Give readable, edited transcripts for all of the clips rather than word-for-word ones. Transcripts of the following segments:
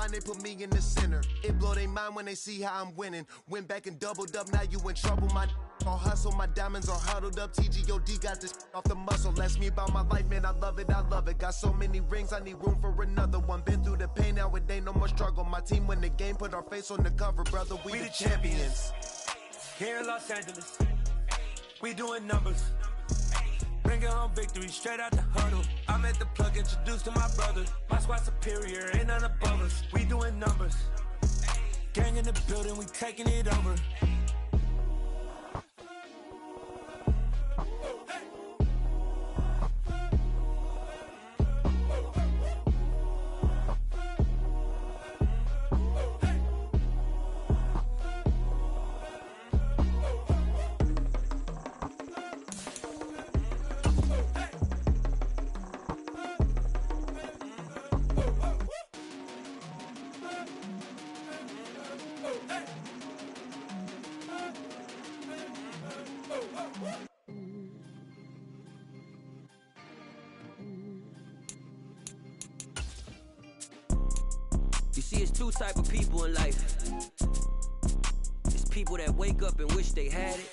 line, they put me in the center. It blow their mind when they see how I'm winning. Went back and doubled up, now you in trouble. My all hustle, my diamonds are huddled up. TGOD got this off the muscle. Ask me about my life, man, I love it, I love it. Got so many rings, I need room for another one. Been through the pain, now it ain't no more struggle. My team win the game, put our face on the cover, brother, we the champions. Here in Los Angeles, we doing numbers. Bringing home victory straight out the huddle. I'm at the plug, introduced to my brother. My squad superior, ain't none above us. We doing numbers. Gang in the building, we taking it over. You see, it's two type of people in life. It's people that wake up and wish they had it.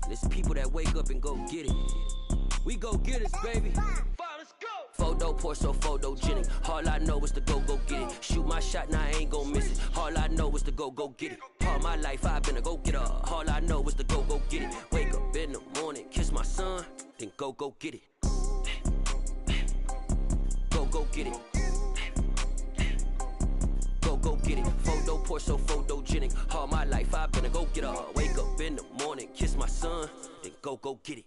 And it's people that wake up and go get it. We go get it, baby. Let's go. Photo pour so photogenic. All I know is to go get it. Shoot my shot, now I ain't gon' miss it. All I know is to go get it. All my life I've been a go-getter. All I know is to go get it. Wake up in the morning, kiss my son, then go get it. Go get it. Go get it. Photo pour so photogenic. All my life I've been a go-getter. Wake up in the morning, kiss my son, then go get it.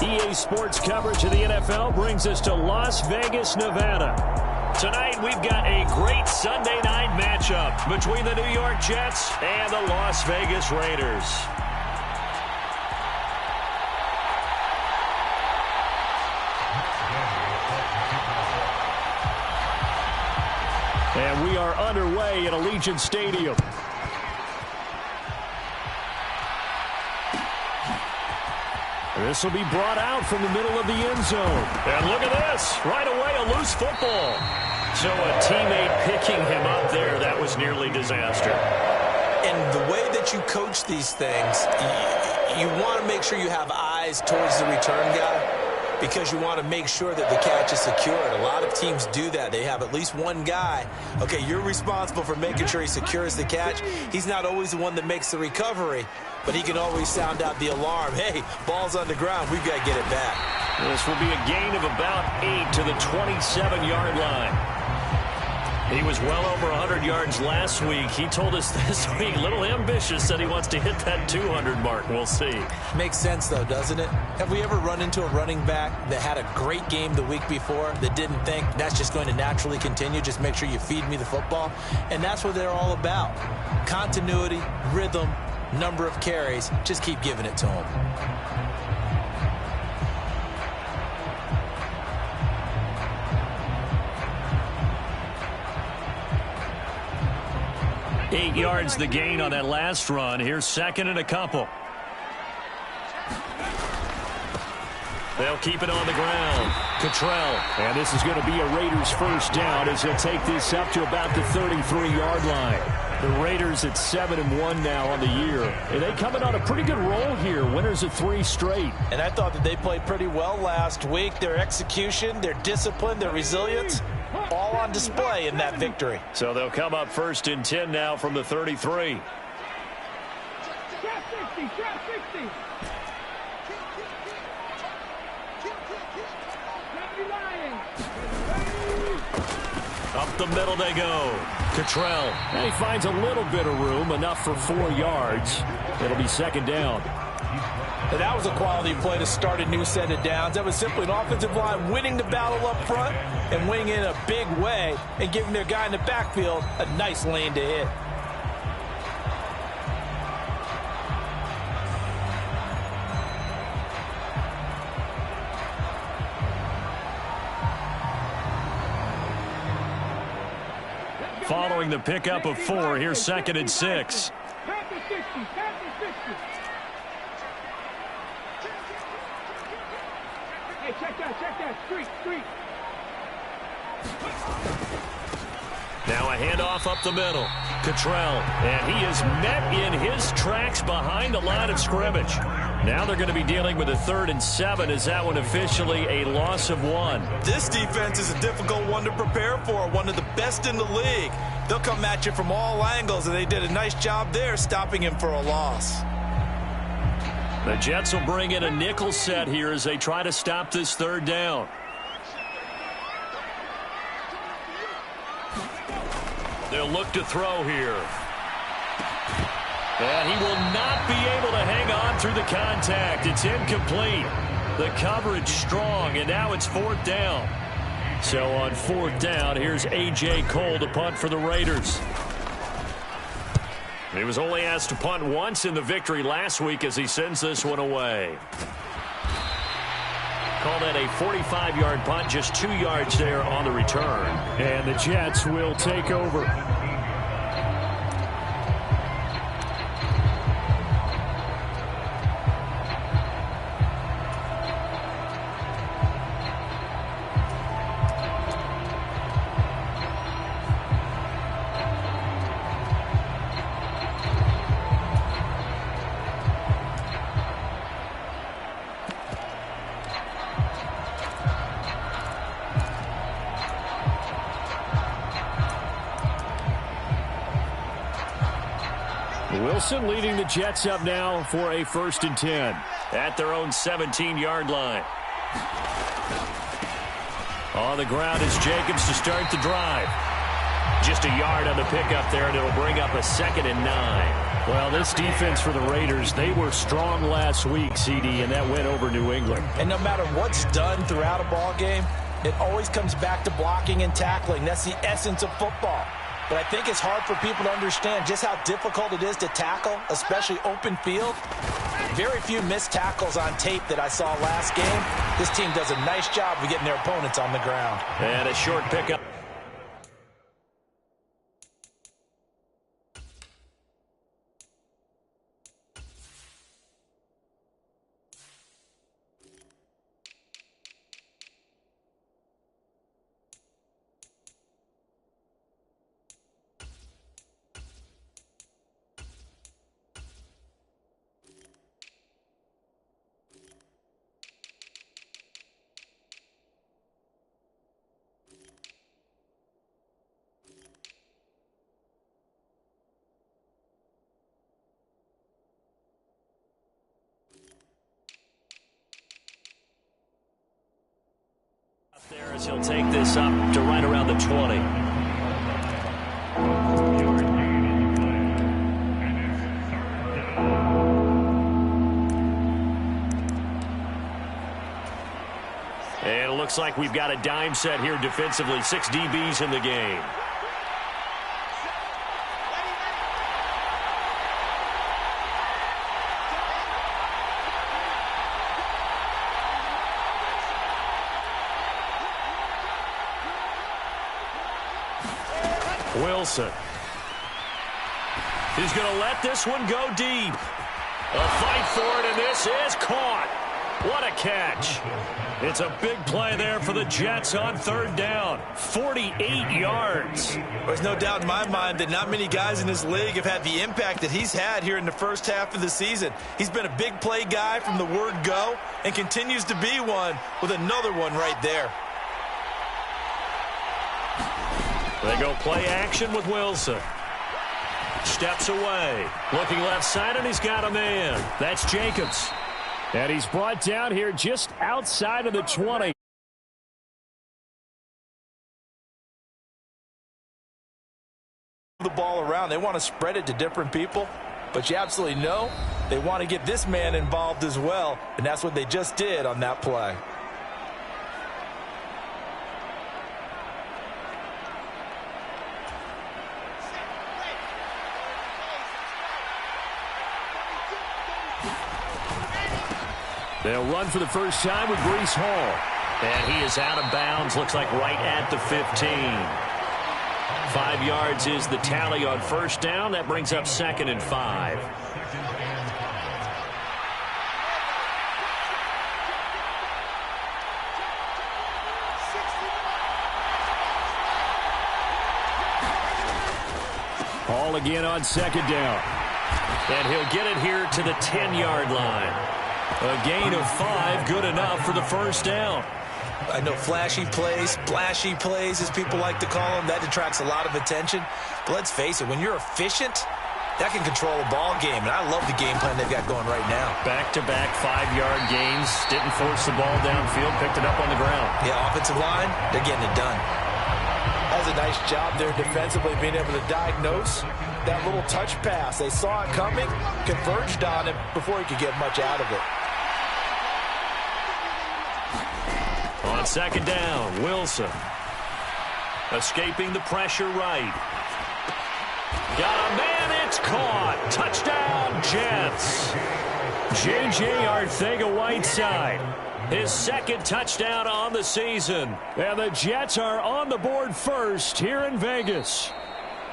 EA Sports coverage of the NFL brings us to Las Vegas, Nevada. Tonight we've got a great Sunday night matchup between the New York Jets and the Las Vegas Raiders. And we are underway at Allegiant Stadium. This will be brought out from the middle of the end zone. And look at this. Right away, a loose football. So a teammate picking him up there, that was nearly disaster. And the way that you coach these things, you want to make sure you have eyes towards the return guy, because you want to make sure that the catch is secured. A lot of teams do that. They have at least one guy. Okay, you're responsible for making sure he secures the catch. He's not always the one that makes the recovery, but he can always sound out the alarm. Hey, ball's on the ground. We've got to get it back. This will be a gain of about 8 to the 27-yard line. He was well over 100 yards last week. He told us this week, a little ambitious, said he wants to hit that 200 mark. We'll see. Makes sense, though, doesn't it? Have we ever run into a running back that had a great game the week before that didn't think that's just going to naturally continue? Just make sure you feed me the football. And that's what they're all about. Continuity, rhythm, number of carries. Just keep giving it to them. Eight yards the gain on that last run. Here's second and a couple. They'll keep it on the ground. Cottrell. And this is going to be a Raiders first down as they'll take this up to about the 33-yard line. The Raiders at 7-1 now on the year. And they coming on a pretty good roll here. Winners of 3 straight. And I thought that they played pretty well last week. Their execution, their discipline, their resilience, all on display in that victory. So they'll come up first and 10 now from the 33. Up the middle they go. Cottrell. And he finds a little bit of room, enough for 4 yards. It'll be second down. And that was a quality play to start a new set of downs. That was simply an offensive line winning the battle up front and winning in a big way and giving their guy in the backfield a nice lane to hit. Following the pickup of 4, here's second and 6. Hey, check that, street. Now a handoff up the middle. Cottrell, and he is met in his tracks behind the line of scrimmage. Now they're going to be dealing with a 3rd and 7. Is that one officially a loss of 1? This defense is a difficult one to prepare for, one of the best in the league. They'll come at you from all angles, and they did a nice job there stopping him for a loss. The Jets will bring in a nickel set here as they try to stop this 3rd down. They'll look to throw here. And he will not be able to hang on through the contact. It's incomplete. The coverage strong, and now it's 4th down. So on 4th down, here's A.J. Cole to punt for the Raiders. He was only asked to punt once in the victory last week as he sends this one away. Call that a 45-yard punt, just 2 yards there on the return. And the Jets will take over. Wilson leading the Jets up now for a 1st and 10 at their own 17-yard line. On the ground is Jacobs to start the drive. Just a yard on the pickup there, and it'll bring up a 2nd and 9. Well, this defense for the Raiders, they were strong last week, CD, and that went over New England. And no matter what's done throughout a ball game, it always comes back to blocking and tackling. That's the essence of football. But I think it's hard for people to understand just how difficult it is to tackle, especially open field. Very few missed tackles on tape that I saw last game. This team does a nice job of getting their opponents on the ground. And a short pickup. There as he'll take this up to right around the 20. And it looks like we've got a dime set here defensively. 6 DBs in the game. Wilson. He's going to let this one go deep. A fight for it, and this is caught. What a catch. It's a big play there for the Jets on 3rd down. 48 yards. There's no doubt in my mind that not many guys in this league have had the impact that he's had here in the first half of the season. He's been a big play guy from the word go and continues to be one with another one right there. They go play action with Wilson. Steps away. Looking left side, and he's got a man. That's Jacobs. And he's brought down here just outside of the 20. The ball around. They want to spread it to different people, but you absolutely know they want to get this man involved as well, and that's what they just did on that play. They'll run for the first time with Breece Hall. And he is out of bounds, looks like right at the 15. 5 yards is the tally on 1st down. That brings up 2nd and 5. All again on second down. And he'll get it here to the 10-yard line. A gain of 5, good enough for the first down. I know flashy plays, splashy plays, as people like to call them, that attracts a lot of attention. But let's face it, when you're efficient, that can control a ball game. And I love the game plan they've got going right now. Back-to-back 5-yard gains. Didn't force the ball downfield. Picked it up on the ground. Yeah, offensive line, they're getting it done. That's a nice job there defensively, being able to diagnose that little touch pass. They saw it coming, converged on it before he could get much out of it. On second down, Wilson. Escaping the pressure right. Got a man, it's caught. Touchdown, Jets. J.J. Arcega-Whiteside. His second touchdown on the season. And the Jets are on the board first here in Vegas.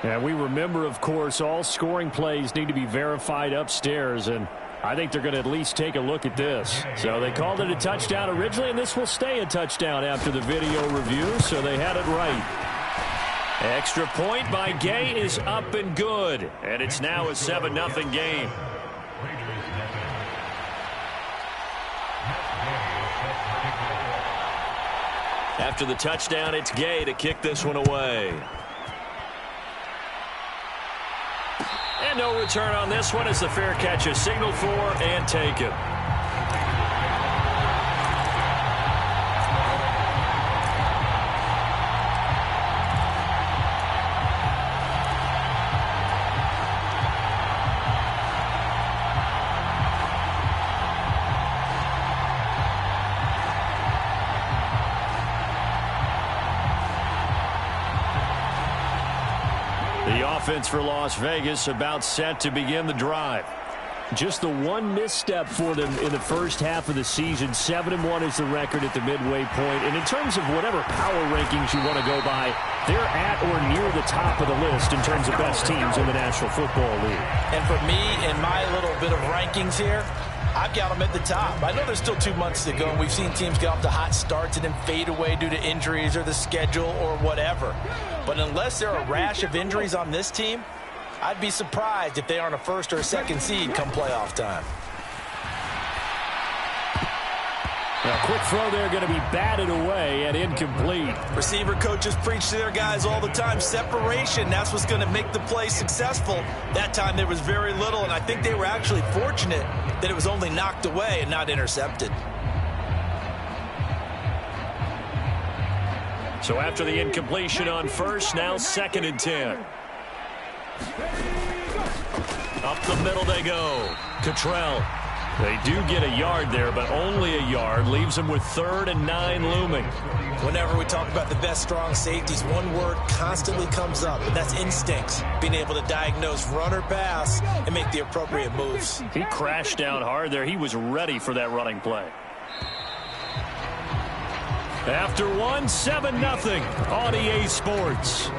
And we remember, of course, all scoring plays need to be verified upstairs. And I think they're going to at least take a look at this. So they called it a touchdown originally, and this will stay a touchdown after the video review, so they had it right. Extra point by Gay is up and good, and it's now a 7-0 game. After the touchdown, it's Gay to kick this one away. And no return on this one as the fair catch is signaled for and taken. Offense for Las Vegas about set to begin the drive. Just the one misstep for them in the first half of the season. 7-1 is the record at the midway point. And in terms of whatever power rankings you want to go by, they're at or near the top of the list in terms of best teams in the National Football League. And for me, in my little bit of rankings here, I've got them at the top. I know there's still 2 months to go, and we've seen teams get off to hot starts and then fade away due to injuries or the schedule or whatever. But unless there are a rash of injuries on this team, I'd be surprised if they aren't a first or a second seed come playoff time. A quick throw there going to be batted away and incomplete. Receiver coaches preach to their guys all the time. Separation, that's what's going to make the play successful. That time there was very little, and I think they were actually fortunate that it was only knocked away and not intercepted. So after the incompletion on first, now 2nd and 10. Up the middle they go. Cottrell. They do get a yard there, but only a yard. Leaves them with 3rd and 9 looming. Whenever we talk about the best strong safeties, one word constantly comes up, and that's instincts. Being able to diagnose run or pass and make the appropriate moves. He crashed down hard there. He was ready for that running play. After 1, 7-0 on EA Sports.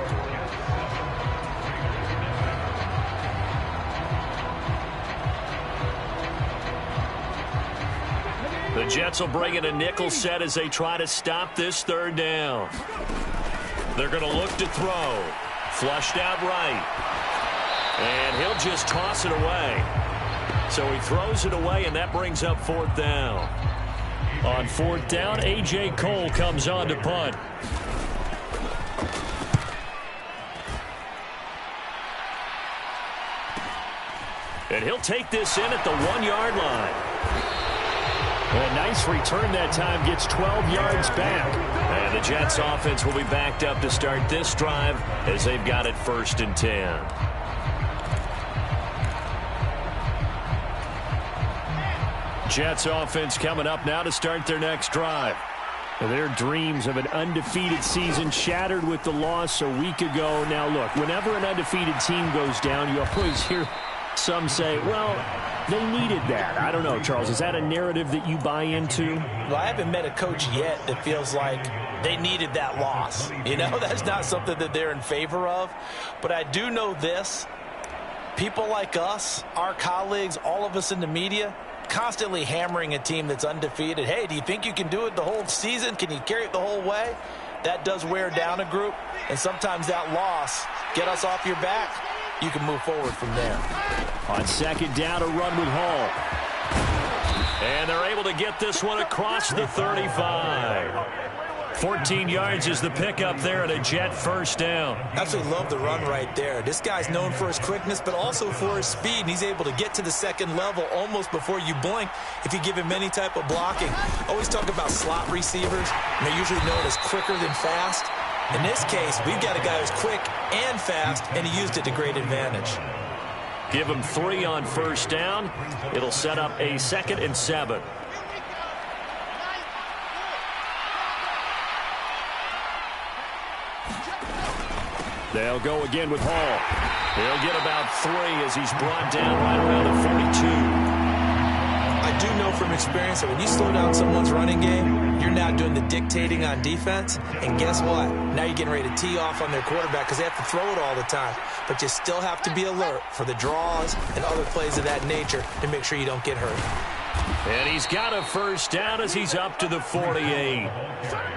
The Jets will bring in a nickel set as they try to stop this 3rd down. They're going to look to throw. Flushed out right. And he'll just toss it away. So he throws it away, and that brings up 4th down. On 4th down, A.J. Cole comes on to punt. And he'll take this in at the 1-yard line. A nice return that time, gets 12 yards back. And the Jets offense will be backed up to start this drive as they've got it 1st and 10. Jets offense coming up now to start their next drive. Their dreams of an undefeated season shattered with the loss a week ago. Now look, whenever an undefeated team goes down, you always hear some say, well, they needed that. I don't know, Charles. Is that a narrative that you buy into? Well, I haven't met a coach yet that feels like they needed that loss. You know, that's not something that they're in favor of. But I do know this. People like us, our colleagues, all of us in the media, constantly hammering a team that's undefeated. Hey, do you think you can do it the whole season? Can you carry it the whole way? That does wear down a group. And sometimes that loss get us off your back. you can move forward from there. On second down, a run with Hall. And they're able to get this one across the 35. 14 yards is the pickup there at a Jet first down. Absolutely love the run right there. This guy's known for his quickness, but also for his speed. And he's able to get to the second level almost before you blink if you give him any type of blocking. Always talk about slot receivers, and they're usually known as quicker than fast. In this case, we've got a guy who's quick and fast, and he used it to great advantage. Give him 3 on first down. It'll set up a 2nd and 7. They'll go again with Hall. He'll get about 3 as he's brought down right around the 42. I do know from experience that when you slow down someone's running game, you're now doing the dictating on defense. And guess what? Now you're getting ready to tee off on their quarterback because they have to throw it all the time. But you still have to be alert for the draws and other plays of that nature to make sure you don't get hurt. And he's got a first down as he's up to the 48.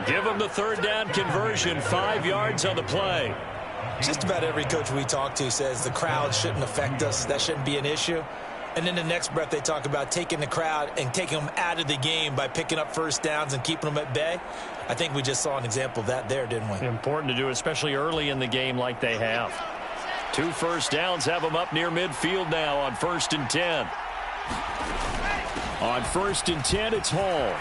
Give him the 3rd down conversion, 5 yards on the play. Just about every coach we talk to says the crowd shouldn't affect us. That shouldn't be an issue. And in the next breath, they talk about taking the crowd and taking them out of the game by picking up first downs and keeping them at bay. I think we just saw an example of that there, didn't we? Important to do, especially early in the game like they have. 2 first downs have them up near midfield now on 1st and 10. On 1st and 10, it's Hall.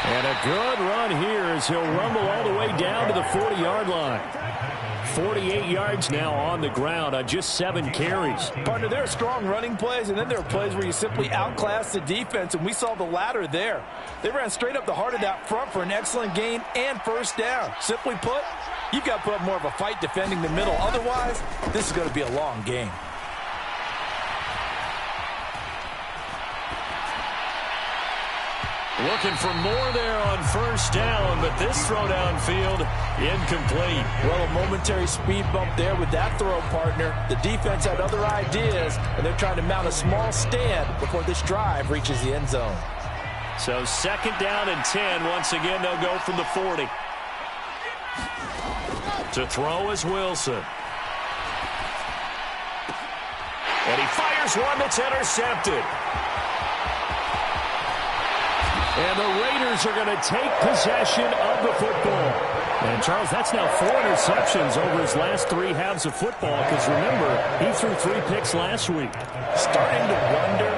And a good run here as he'll rumble all the way down to the 40-yard line. 48 yards now on the ground on just 7 carries. Partner, there are strong running plays, and then there are plays where you simply outclass the defense, and we saw the latter there. They ran straight up the heart of that front for an excellent gain and first down. Simply put, you've got to put up more of a fight defending the middle. Otherwise, this is going to be a long game. Looking for more there on first down, but this throw downfield incomplete. Well, a momentary speed bump there with that throw, partner. The defense had other ideas, and they're trying to mount a small stand before this drive reaches the end zone. So 2nd down and 10. Once again, they'll go from the 40. To throw is Wilson. And he fires one that's intercepted. And the Raiders are going to take possession of the football. And, Charles, that's now 4 interceptions over his last 3 halves of football because, remember, he threw 3 picks last week. Starting to wonder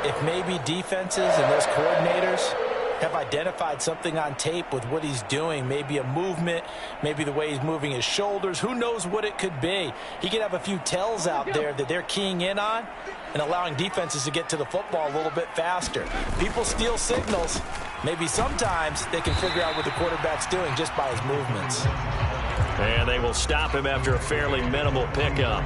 if maybe defenses and those coordinators have identified something on tape with what he's doing. Maybe a movement, maybe the way he's moving his shoulders. Who knows what it could be? He could have a few tells out there that they're keying in on and allowing defenses to get to the football a little bit faster. People steal signals. Maybe sometimes they can figure out what the quarterback's doing just by his movements. And they will stop him after a fairly minimal pickup.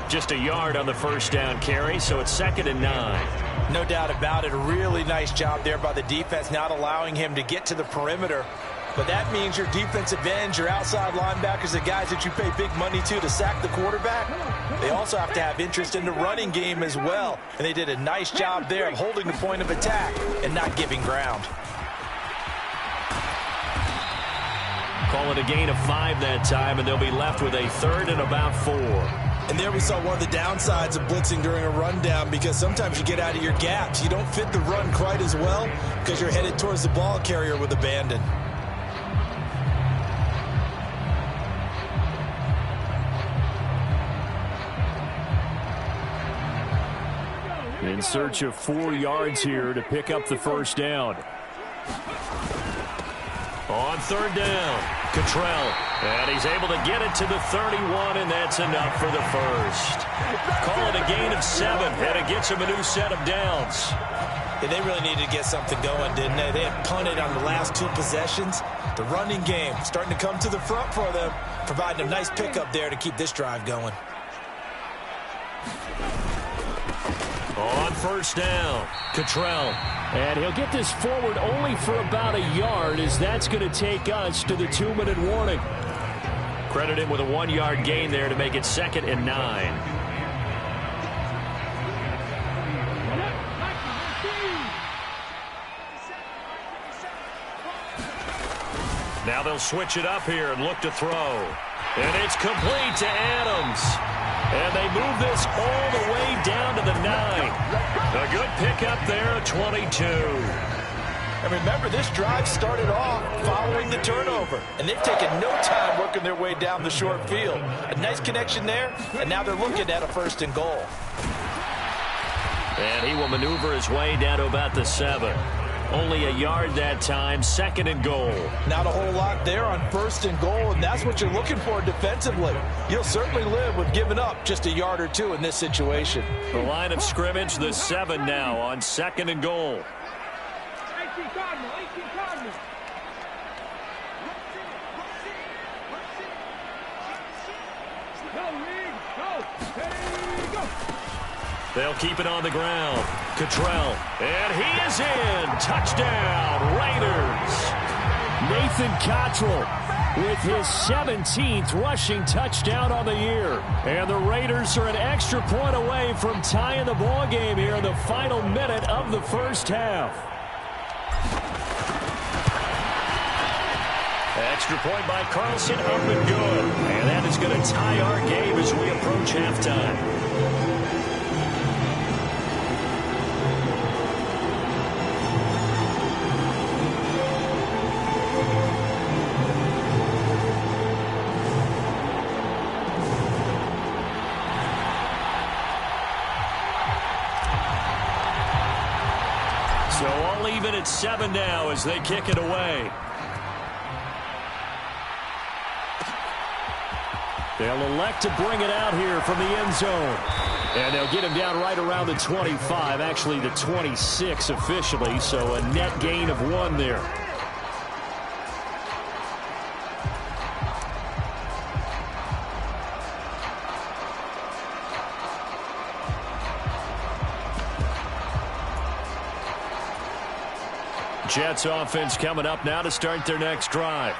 Just a yard on the first down carry, so it's 2nd and 9. No doubt about it. A really nice job there by the defense, not allowing him to get to the perimeter. But that means your defensive ends, your outside linebackers, the guys that you pay big money to sack the quarterback, they also have to have interest in the running game as well. And they did a nice job there of holding the point of attack and not giving ground. Call it a gain of 5 that time, and they'll be left with a 3rd and about 4. And there we saw one of the downsides of blitzing during a rundown, because sometimes you get out of your gaps. You don't fit the run quite as well because you're headed towards the ball carrier with abandon. In search of 4 yards here to pick up the first down. On 3rd down, Cottrell. And he's able to get it to the 31, and that's enough for the first. Call it a gain of 7, and it gets him a new set of downs. Yeah, they really needed to get something going, didn't they? They had punted on the last 2 possessions. The running game starting to come to the front for them, providing a nice pickup there to keep this drive going. On first down, Cottrell. And he'll get this forward only for about a yard, as that's going to take us to the 2-minute warning. Credit him with a 1-yard gain there to make it 2nd and 9. Now they'll switch it up here and look to throw. And it's complete to Adams. And they move this all the way down to the 9. A good pickup there, a 22. And remember, this drive started off following the turnover. And they've taken no time working their way down the short field. A nice connection there, and now they're looking at a 1st and goal. And he will maneuver his way down to about the 7. Only a yard that time, 2nd and goal. Not a whole lot there on 1st and goal, and that's what you're looking for defensively. You'll certainly live with giving up just a yard or 2 in this situation. The line of scrimmage, the 7 now on 2nd and goal. They'll keep it on the ground. Cottrell, and he is in. Touchdown, Raiders. Nathan Cottrell with his 17th rushing touchdown on the year. And the Raiders are an extra point away from tying the ball game here in the final minute of the first half. Extra point by Carlson, up and good. And that is going to tie our game as we approach halftime. So all even at 7 now as they kick it away. They'll elect to bring it out here from the end zone. And they'll get him down right around the 25, actually the 26 officially, so a net gain of 1 there. Jets offense coming up now to start their next drive.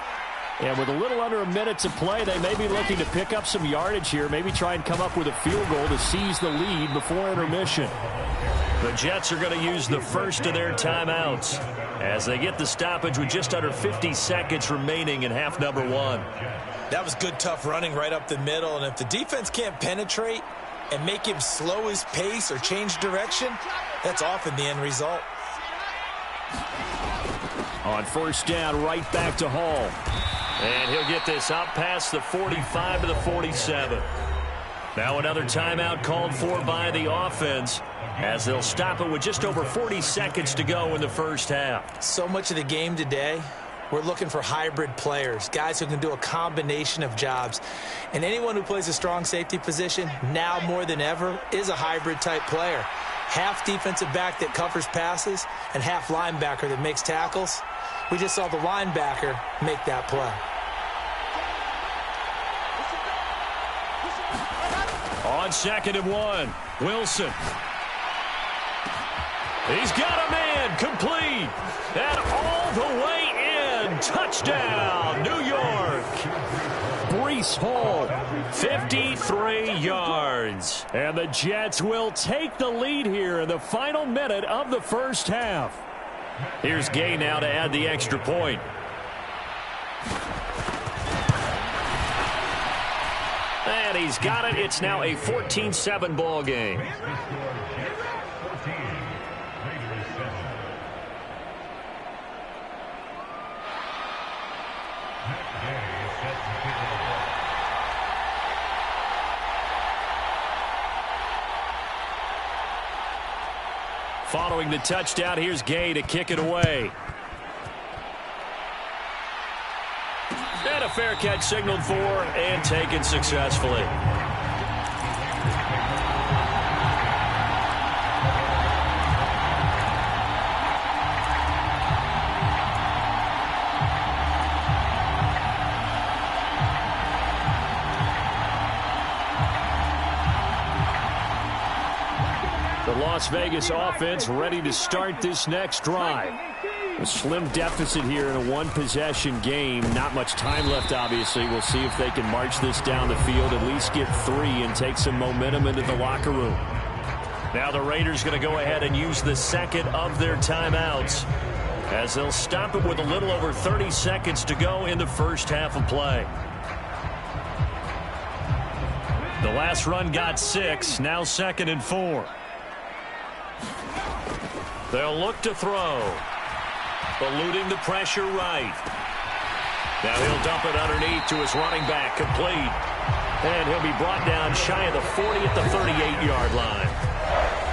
And with a little under a minute to play, they may be looking to pick up some yardage here, maybe try and come up with a field goal to seize the lead before intermission. The Jets are going to use the first of their timeouts as they get the stoppage with just under 50 seconds remaining in half number 1. That was good, tough running right up the middle. And if the defense can't penetrate and make him slow his pace or change direction, that's often the end result. On first down, right back to Hall. And he'll get this up past the 45 to the 47. Now another timeout called for by the offense as they'll stop it with just over 40 seconds to go in the first half. So much of the game today, we're looking for hybrid players, guys who can do a combination of jobs. And anyone who plays a strong safety position, now more than ever, is a hybrid type player. Half defensive back that covers passes and half linebacker that makes tackles. We just saw the linebacker make that play. On 2nd and 1, Wilson. He's got a man complete. And all the way in. Touchdown, New York. Breece Hall, 53 yards. And the Jets will take the lead here in the final minute of the first half. Here's Gay now to add the extra point. And he's got it. It's now a 14-7 ball game. Following the touchdown, here's Gay to kick it away. And a fair catch signaled for and taken successfully. The Las Vegas offense ready to start this next drive. A slim deficit here in a one-possession game. Not much time left, obviously. We'll see if they can march this down the field, at least get 3 and take some momentum into the locker room. Now the Raiders going to go ahead and use the second of their timeouts as they'll stop it with a little over 30 seconds to go in the first half of play. The last run got 6. Now 2nd and 4. They'll look to throw. Eluding the pressure right. Now he'll dump it underneath to his running back. Complete. And he'll be brought down shy of the 40 at the 38-yard line.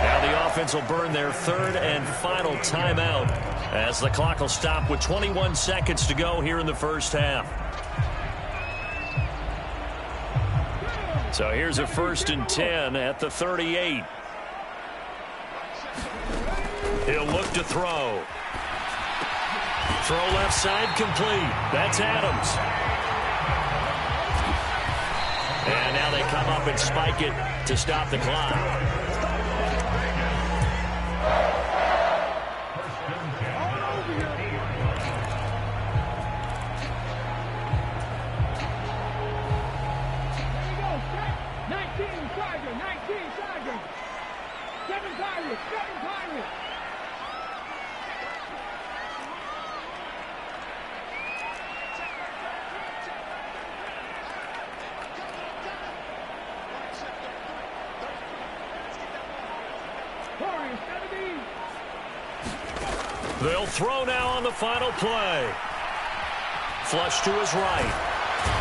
Now the offense will burn their 3rd and final timeout as the clock will stop with 21 seconds to go here in the first half. So here's a 1st and 10 at the 38. He'll look to throw. Throw left side complete. That's Adams. And now they come up and spike it to stop the clock. They'll throw now on the final play. Flush to his right.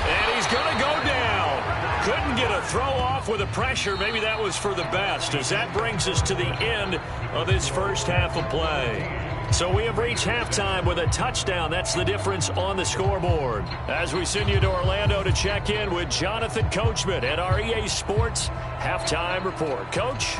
And he's going to go down. Couldn't get a throw off with the pressure. Maybe that was for the best, as that brings us to the end of this first half of play. So we have reached halftime with a touchdown. That's the difference on the scoreboard. As we send you to Orlando to check in with Jonathan Coachman at our EA Sports Halftime Report. Coach?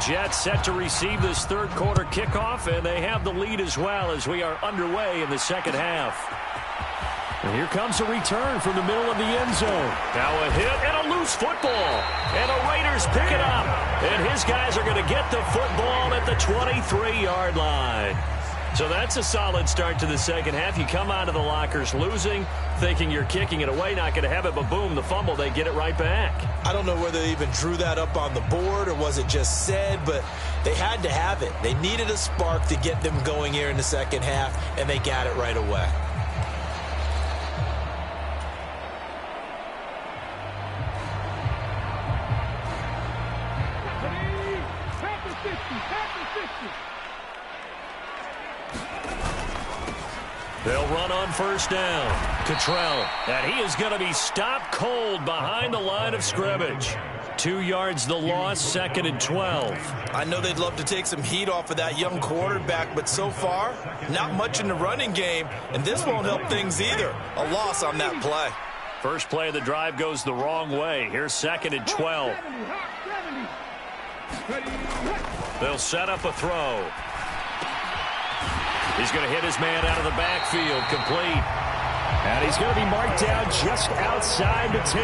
Jets set to receive this third quarter kickoff, and they have the lead as well as we are underway in the second half. And here comes a return from the middle of the end zone. Now a hit and a loose football. And the Raiders pick it up. And his guys are going to get the football at the 23-yard line. So that's a solid start to the second half. You come out of the lockers losing, thinking you're kicking it away, not going to have it, but boom, the fumble, they get it right back. I don't know whether they even drew that up on the board or was it just said, but they had to have it. They needed a spark to get them going here in the second half, and they got it right away. They'll run on first down. Cottrell, and he is going to be stopped cold behind the line of scrimmage. 2 yards the loss, 2nd and 12. I know they'd love to take some heat off of that young quarterback, but so far, not much in the running game, and this won't help things either. A loss on that play. First play of the drive goes the wrong way. Here's 2nd and 12. They'll set up a throw. He's going to hit his man out of the backfield, complete. And he's going to be marked down just outside the 10.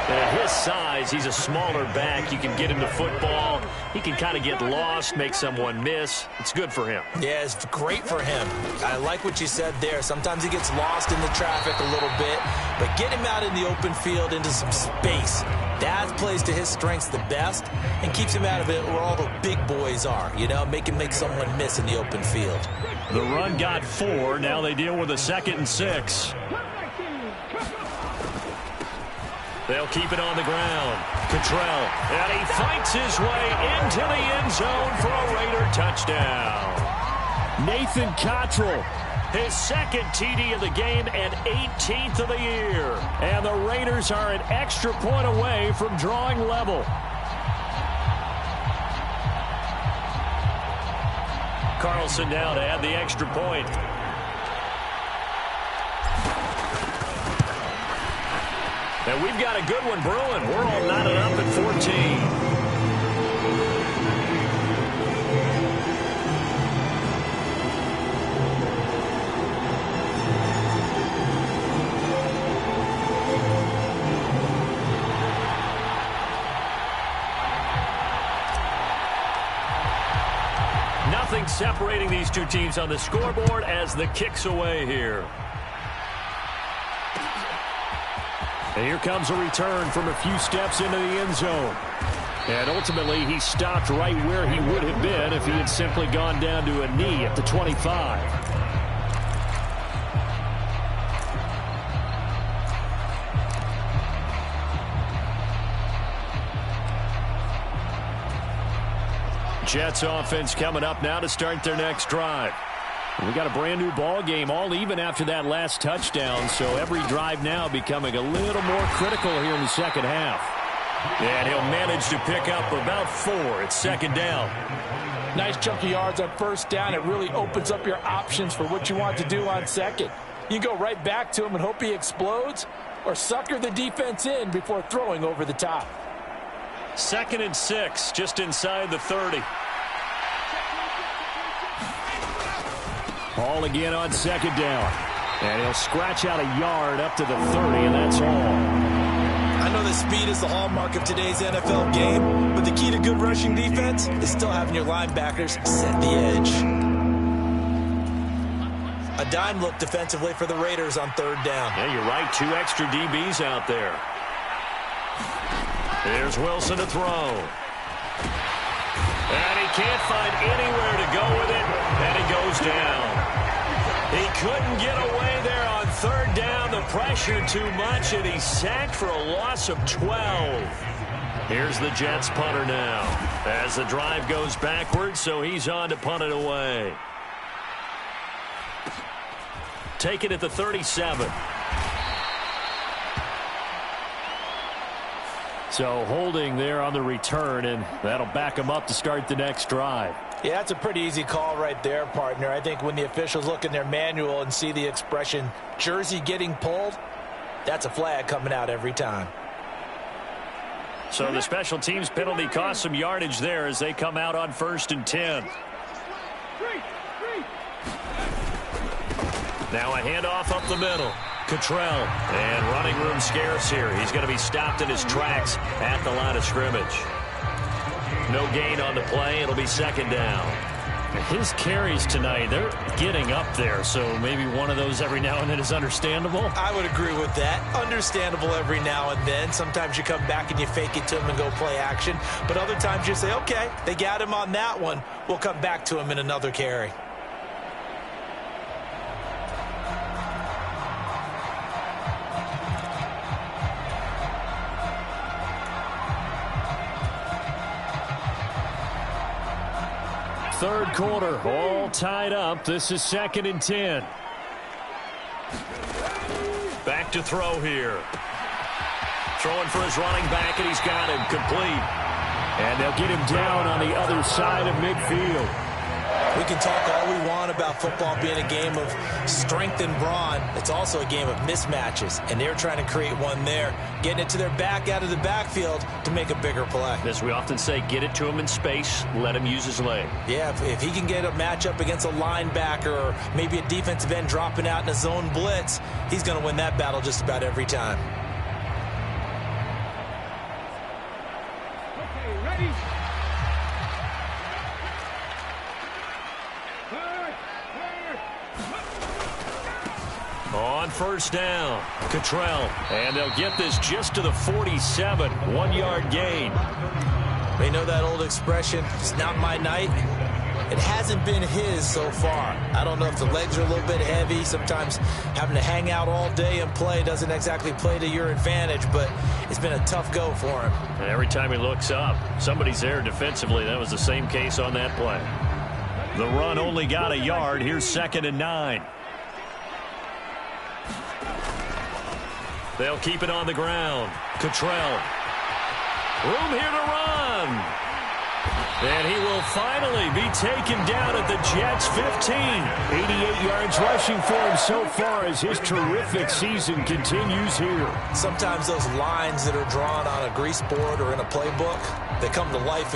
And at his size, he's a smaller back. You can get him to football. He can kind of get lost, make someone miss. It's good for him. Yeah, it's great for him. I like what you said there. Sometimes he gets lost in the traffic a little bit, but get him out in the open field into some space. That plays to his strengths the best and keeps him out of it where all the big boys are. You know, make someone miss in the open field. The run got 4. Now they deal with a 2nd and 6. They'll keep it on the ground. Cottrell, and he fights his way into the end zone for a Raider touchdown. Nathan Cottrell, his 2nd TD of the game and 18th of the year. And the Raiders are an extra point away from drawing level. Carlson down to add the extra point. And we've got a good one brewing. We're all knotted up at 14. Nothing separating these two teams on the scoreboard as the kick's away here. And here comes a return from a few steps into the end zone. And ultimately, he stopped right where he would have been if he had simply gone down to a knee at the 25. Jets offense coming up now to start their next drive. We got a brand new ball game, all even after that last touchdown, so every drive now becoming a little more critical here in the second half. And he'll manage to pick up about 4 at second down. Nice chunk of yards on first down. It really opens up your options for what you want to do on second. You go right back to him and hope he explodes, or sucker the defense in before throwing over the top. 2nd and 6, just inside the 30. Ball again on second down. And he'll scratch out a yard up to the 30, and that's all. I know that speed is the hallmark of today's NFL game, but the key to good rushing defense is still having your linebackers set the edge. A dime look defensively for the Raiders on 3rd down. Yeah, you're right. 2 extra DBs out there. Here's Wilson to throw. And he can't find anywhere to go with it, and he goes down. He couldn't get away there on 3rd down. The pressure too much, and he's sacked for a loss of 12. Here's the Jets punter now as the drive goes backwards, so he's on to punt it away. Take it at the 37. So holding there on the return, and that'll back him up to start the next drive. Yeah, that's a pretty easy call right there, partner. I think when the officials look in their manual and see the expression jersey getting pulled, that's a flag coming out every time. So the special teams penalty cost some yardage there as they come out on 1st and 10. Now a handoff up the middle. Cottrell, and running room scarce here. He's going to be stopped in his tracks at the line of scrimmage. No gain on the play. It'll be 2nd down. His carries tonight, they're getting up there, so maybe one of those every now and then is understandable. I would agree with that. Understandable every now and then. Sometimes you come back and you fake it to him and go play action. But other times you say, okay, they got him on that one. We'll come back to him in another carry. Third quarter, all tied up. This is 2nd and 10. Back to throw here. Throwing for his running back, and he's got him complete. And they'll get him down on the other side of midfield. We can talk all we want about football being a game of strength and brawn. It's also a game of mismatches, and they're trying to create one there, getting it to their back out of the backfield to make a bigger play. As we often say, get it to him in space, let him use his leg. Yeah, if he can get a matchup against a linebacker or maybe a defensive end dropping out in a zone blitz, he's going to win that battle just about every time. Okay, ready? On 1st down, Cottrell, and they'll get this just to the 47, 1-yard gain. They know that old expression, it's not my night. It hasn't been his so far. I don't know if the legs are a little bit heavy. Sometimes having to hang out all day and play doesn't exactly play to your advantage, but it's been a tough go for him. And every time he looks up, somebody's there defensively. That was the same case on that play. The run only got a yard. Here's 2nd and 9. They'll keep it on the ground. Cottrell. Room here to run. And he will finally be taken down at the Jets' 15. 88 yards rushing for him so far as his terrific season continues here. Sometimes those lines that are drawn on a grease board or in a playbook, they come to life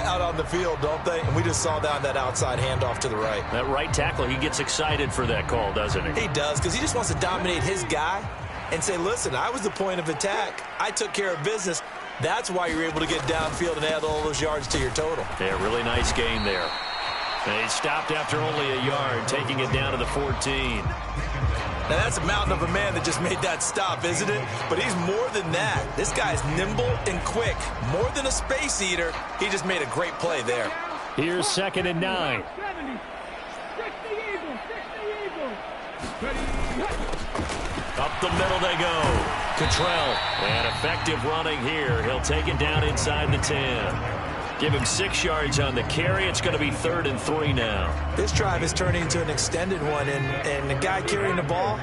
out on the field, don't they? And we just saw down that outside handoff to the right. That right tackle, he gets excited for that call, doesn't he? He does, because he just wants to dominate his guy and say, listen, I was the point of attack. I took care of business. That's why you're able to get downfield and add all those yards to your total. Yeah, really nice gain there. And he stopped after only a yard, taking it down to the 14. Now, that's a mountain of a man that just made that stop, isn't it? But he's more than that. This guy's nimble and quick. More than a space eater, he just made a great play there. Here's 2nd and 9. Up the middle they go. Cottrell, and effective running here. He'll take it down inside the 10. Give him 6 yards on the carry. It's going to be 3rd and 3 now. This drive is turning into an extended one, and the guy carrying the ball,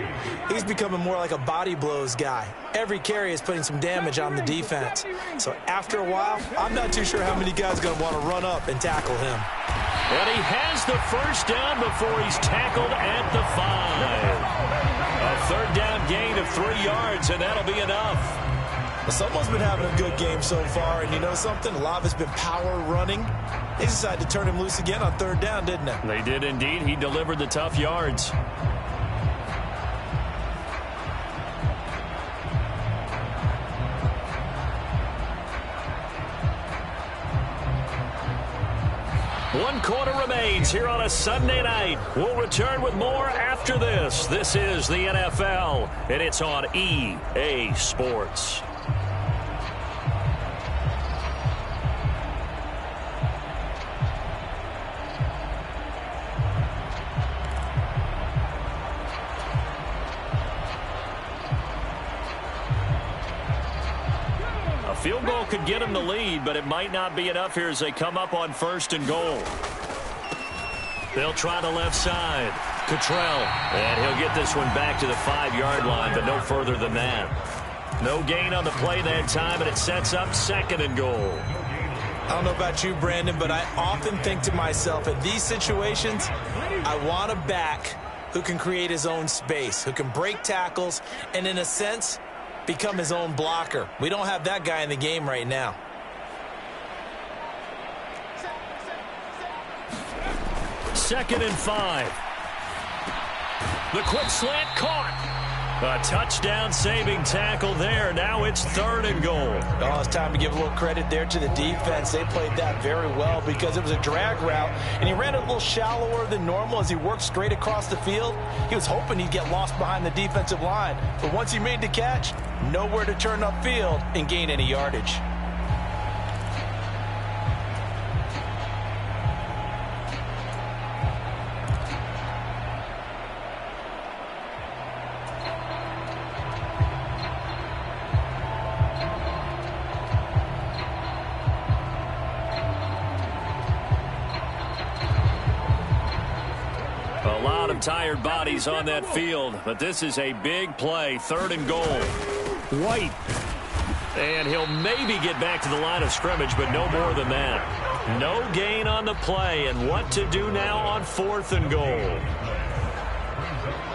he's becoming more like a body blows guy. Every carry is putting some damage on the defense. So after a while, I'm not too sure how many guys are going to want to run up and tackle him. And he has the first down before he's tackled at the 5. A 3rd down gain of 3 yards, and that'll be enough. Well, someone's been having a good game so far, and you know something? A lot of it's been power running. They decided to turn him loose again on 3rd down, didn't they? They did indeed. He delivered the tough yards. One quarter remains here on a Sunday night. We'll return with more after this. This is the NFL, and it's on EA Sports. Field goal could get him the lead, but it might not be enough here as they come up on 1st and goal. They'll try the left side. Cottrell, and he'll get this one back to the 5-yard line, but no further than that. No gain on the play that time, and it sets up 2nd and goal. I don't know about you, Brandon, but I often think to myself, in these situations, I want a back who can create his own space, who can break tackles, and in a sense, become his own blocker. We don't have that guy in the game right now. Second and 5. The quick slant caught. A touchdown-saving tackle there. Now it's 3rd and goal. Oh, it's time to give a little credit there to the defense. They played that very well because it was a drag route, and he ran it a little shallower than normal as he worked straight across the field. He was hoping he'd get lost behind the defensive line, but once he made the catch, nowhere to turn upfield and gain any yardage. Tired bodies on that field, but this is a big play. 3rd and goal. White. And he'll maybe get back to the line of scrimmage, but no more than that. No gain on the play, and what to do now on 4th and goal.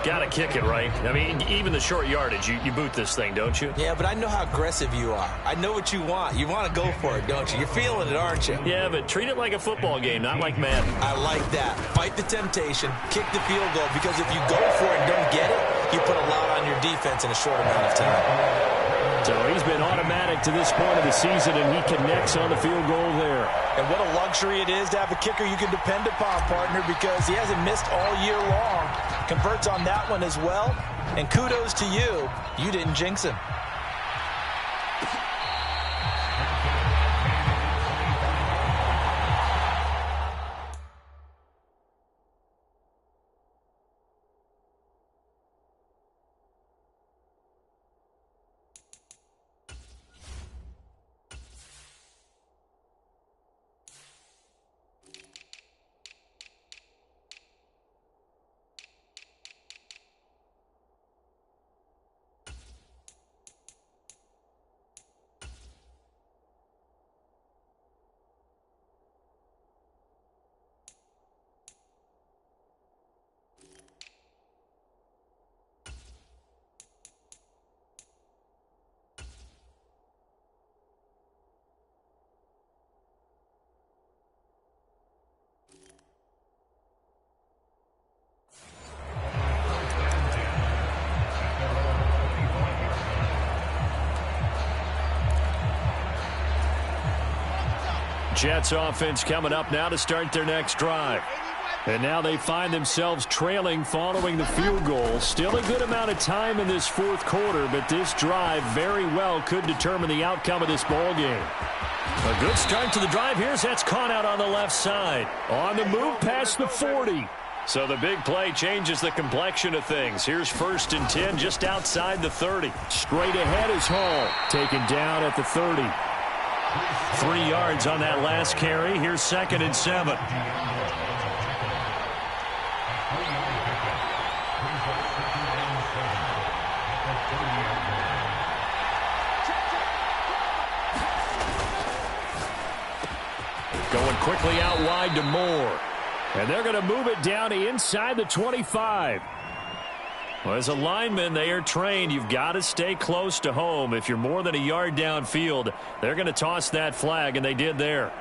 Got to kick it, right? I mean, even the short yardage, you boot this thing, don't you? Yeah, but I know how aggressive you are. I know what you want. You want to go for it, don't you? You're feeling it, aren't you? Yeah, but treat it like a football game, not like Madden. I like that. Fight the temptation, kick the field goal, because if you go for it and don't get it, you put a lot on your defense in a short amount of time. So he's been automatic to this point of the season, and he connects on the field goal there. And what a luxury it is to have a kicker you can depend upon, partner, because he hasn't missed all year long. Converts on that one as well. And kudos to you. You didn't jinx him. Jets offense coming up now to start their next drive. And now they find themselves trailing following the field goal. Still a good amount of time in this fourth quarter, but this drive very well could determine the outcome of this ball game. A good start to the drive. That's caught out on the left side. On the move past the 40. So the big play changes the complexion of things. Here's 1st and 10 just outside the 30. Straight ahead is Hall. Taken down at the 30. 3 yards on that last carry. Here's 2nd and 7. Going quickly out wide to Moore. And they're going to move it down to inside the 25. Well, as a lineman, they are trained. You've got to stay close to home. If you're more than a yard downfield, they're going to toss that flag, and they did there.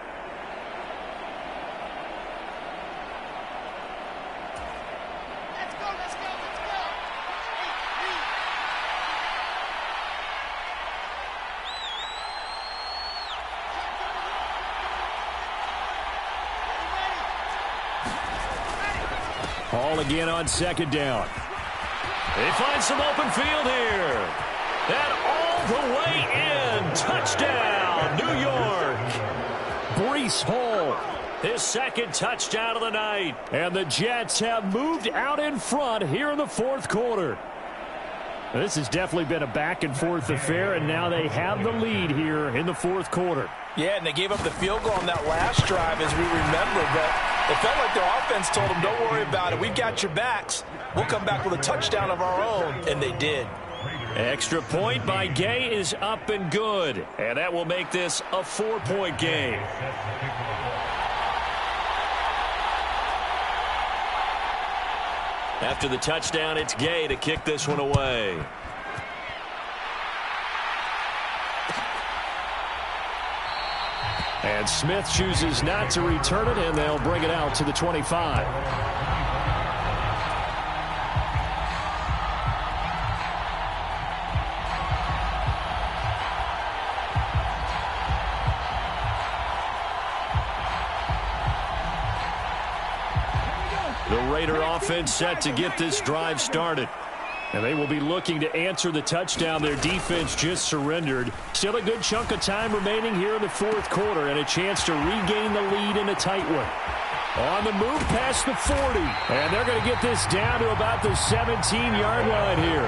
Hall again on 2nd down. They find some open field here. And all the way in. Touchdown, New York. Breece Hall, his 2nd touchdown of the night. And the Jets have moved out in front here in the fourth quarter. This has definitely been a back-and-forth affair, and now they have the lead here in the fourth quarter. Yeah, and they gave up the field goal on that last drive, as we remember, but it felt like their offense told them, don't worry about it. We've got your backs. We'll come back with a touchdown of our own, and they did. Extra point by Gay is up and good, and that will make this a 4-point game. After the touchdown, it's Gay to kick this one away. And Smith chooses not to return it, and they'll bring it out to the 25. The Raider offense set to get this drive started. And they will be looking to answer the touchdown their defense just surrendered. Still a good chunk of time remaining here in the fourth quarter and a chance to regain the lead in a tight one. On the move past the 40. And they're going to get this down to about the 17-yard line here.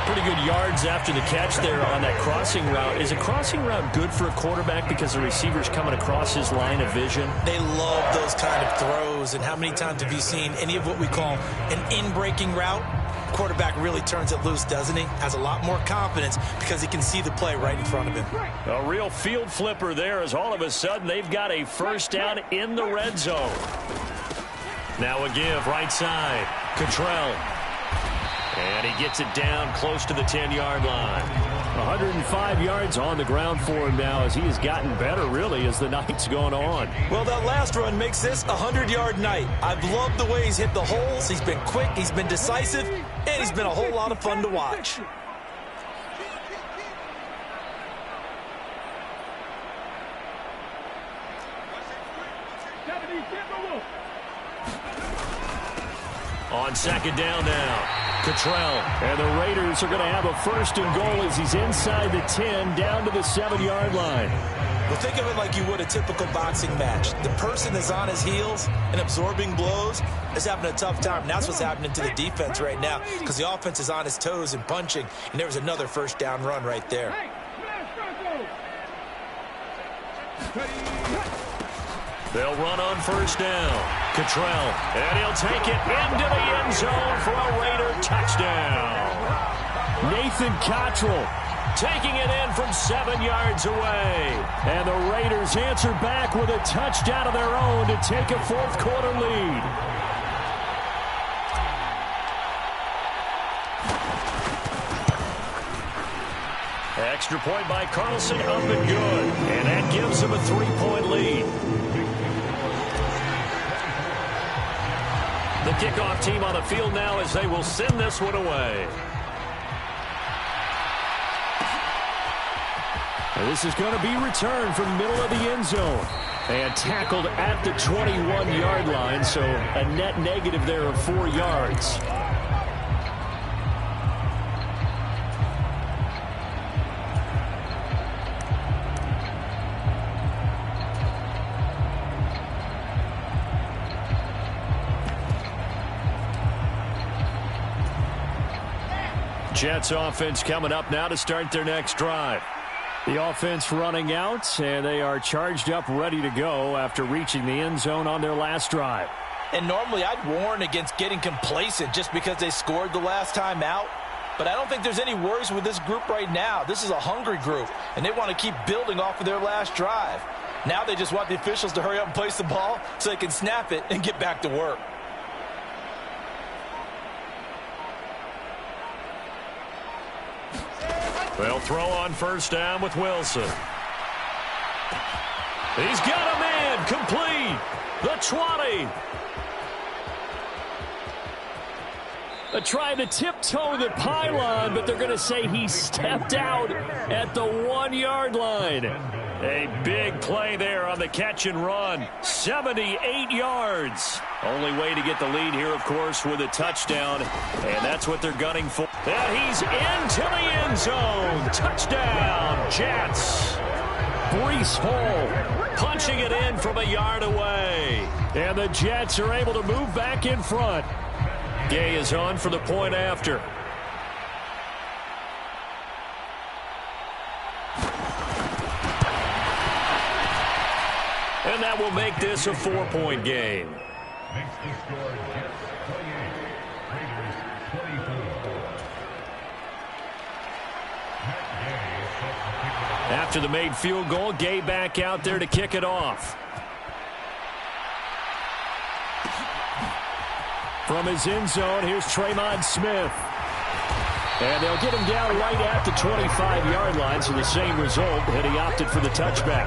Pretty good yards after the catch there on that crossing route. Is a crossing route good for a quarterback because the receiver's coming across his line of vision? They love those kind of throws. And how many times have you seen any of what we call an in-breaking route? Quarterback really turns it loose, doesn't he? Has a lot more confidence because he can see the play right in front of him. A real field flipper there as all of a sudden they've got a first down in the red zone. Now a give right side. Cottrell. And he gets it down close to the 10-yard line. 105 yards on the ground for him now as he has gotten better, really, as the night's gone on. Well, that last run makes this a 100-yard night. I've loved the way he's hit the holes. He's been quick, he's been decisive, and he's been a whole lot of fun to watch. On 2nd down now. Cottrell. And the Raiders are going to have a first and goal as he's inside the 10 down to the 7-yard line. Well, think of it like you would a typical boxing match. The person is on his heels and absorbing blows is having a tough time. And that's what's happening to the defense right now because the offense is on his toes and punching. And there was another first down run right there. They'll run on first down. Cottrell, and he'll take it into the end zone for a Raider touchdown. Nathan Cottrell taking it in from 7 yards away. And the Raiders answer back with a touchdown of their own to take a fourth quarter lead. Extra point by Carlson, up and good. And that gives him a 3-point lead. The kickoff team on the field now as they will send this one away. And this is going to be returned from the middle of the end zone. And tackled at the 21-yard line, so a net negative there of 4 yards. Jets offense coming up now to start their next drive. The offense running out, and they are charged up, ready to go after reaching the end zone on their last drive. And normally I'd warn against getting complacent just because they scored the last time out. But I don't think there's any worries with this group right now. This is a hungry group, and they want to keep building off of their last drive. Now they just want the officials to hurry up and place the ball so they can snap it and get back to work. They'll throw on first down with Wilson. He's got a man complete. The 20. They're trying to tiptoe the pylon, but they're going to say he stepped out at the 1-yard line. A big play there on the catch and run. 78 yards. Only way to get the lead here, of course, with a touchdown. And that's what they're gunning for. And he's into the end zone. Touchdown, Jets. Breece Hall punching it in from a yard away. And the Jets are able to move back in front. Gay is on for the point after. And that will make this a 4-point game. Makes the score Jets 28, Raiders 24. After the made field goal, Gay back out there to kick it off. From his end zone, here's Tremont Smith. And they'll get him down right at the 25-yard line, so the same result, and he opted for the touchback.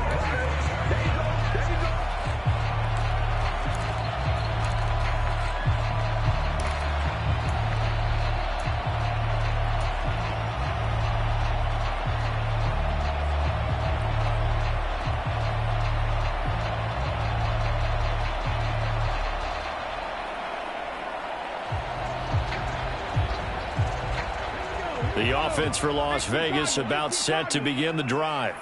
The offense for Las Vegas about set to begin the drive.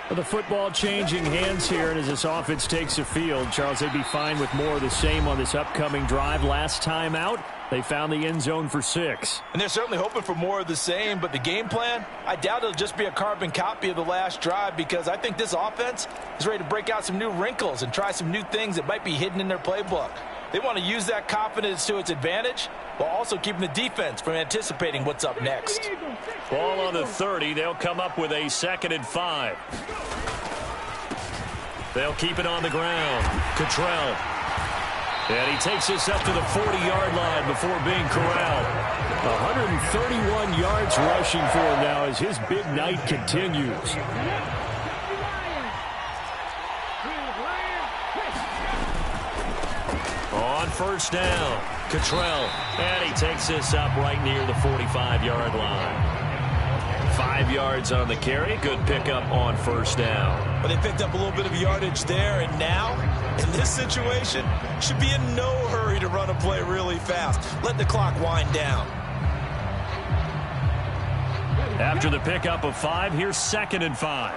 Well, the football changing hands here, and as this offense takes the field, Charles, they'd be fine with more of the same on this upcoming drive. Last time out, they found the end zone for 6. And they're certainly hoping for more of the same, but the game plan, I doubt it'll just be a carbon copy of the last drive, because I think this offense is ready to break out some new wrinkles and try some new things that might be hidden in their playbook. They want to use that confidence to its advantage while also keeping the defense from anticipating what's up next. Ball on the 30. They'll come up with a 2nd and 5. They'll keep it on the ground. Cottrell. And he takes this up to the 40-yard line before being corralled. 131 yards rushing for him now as his big night continues. On first down, Cottrell, and he takes this up right near the 45-yard line. 5 yards on the carry. Good pickup on first down. But they picked up a little bit of yardage there, and now, in this situation, should be in no hurry to run a play really fast. Let the clock wind down. After the pickup of 5, here's 2nd and 5.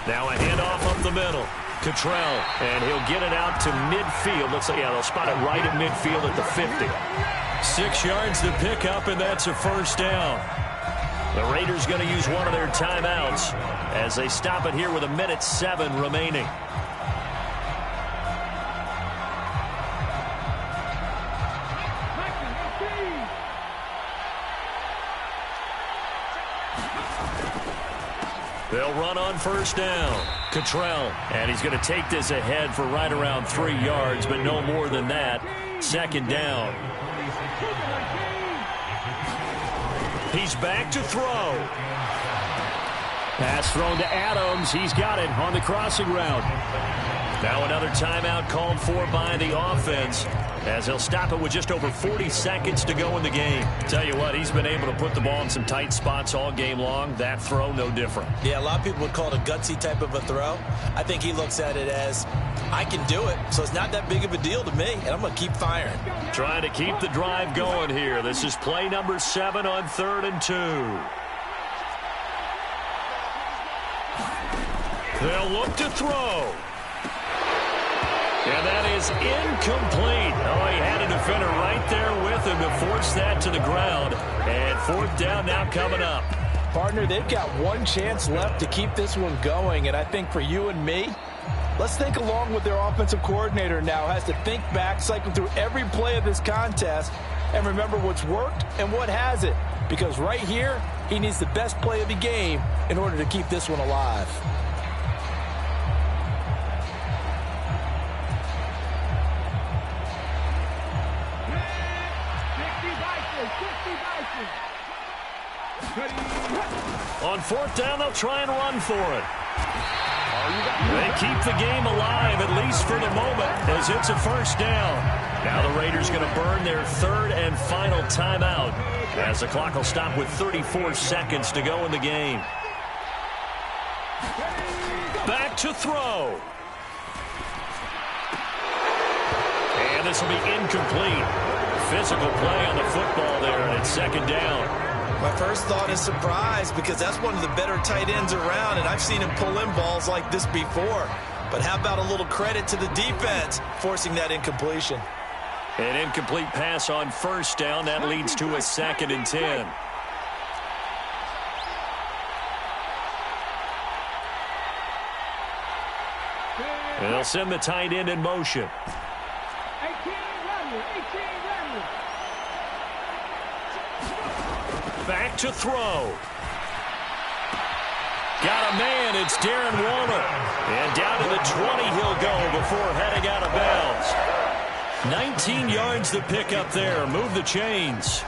Now a handoff up the middle. Cottrell, and he'll get it out to midfield. Looks like, yeah, they'll spot it right at midfield at the 50. 6 yards to pick up, and that's a first down. The Raiders going to use one of their timeouts as they stop it here with 1:07 remaining. They'll run on first down. Cottrell, and he's going to take this ahead for right around 3 yards, but no more than that. 2nd down. He's back to throw. Pass thrown to Adams. He's got it on the crossing route. Now another timeout called for by the offense. as he'll stop it with just over 40 seconds to go in the game. Tell you what, he's been able to put the ball in some tight spots all game long. That throw, no different. Yeah, a lot of people would call it a gutsy type of a throw. I think he looks at it as, I can do it, so it's not that big of a deal to me, and I'm going to keep firing. Trying to keep the drive going here. This is play number 7 on 3rd and 2. They'll look to throw. And that is incomplete. Oh, he had a defender right there with him to force that to the ground. And 4th down now coming up. Partner, they've got one chance left to keep this one going. And I think for you and me, let's think along with their offensive coordinator now. Has to think back, cycle through every play of this contest, and remember what's worked and what hasn't. Because right here, he needs the best play of the game in order to keep this one alive. On 4th down, they'll try and run for it. They keep the game alive, at least for the moment, as it's a 1st down. Now the Raiders going to burn their 3rd and final timeout, as the clock will stop with 34 seconds to go in the game. Back to throw. And this will be incomplete. Physical play on the football there, and it's 2nd down. My first thought is surprise, because that's one of the better tight ends around, and I've seen him pull in balls like this before. But how about a little credit to the defense forcing that incompletion? An incomplete pass on 1st down. That leads to a 2nd and 10. And they'll send the tight end in motion. Back to throw. Got a man. It's Darren Waller. And down to the 20 he'll go before heading out of bounds. 19 yards to pick up there. Move the chains.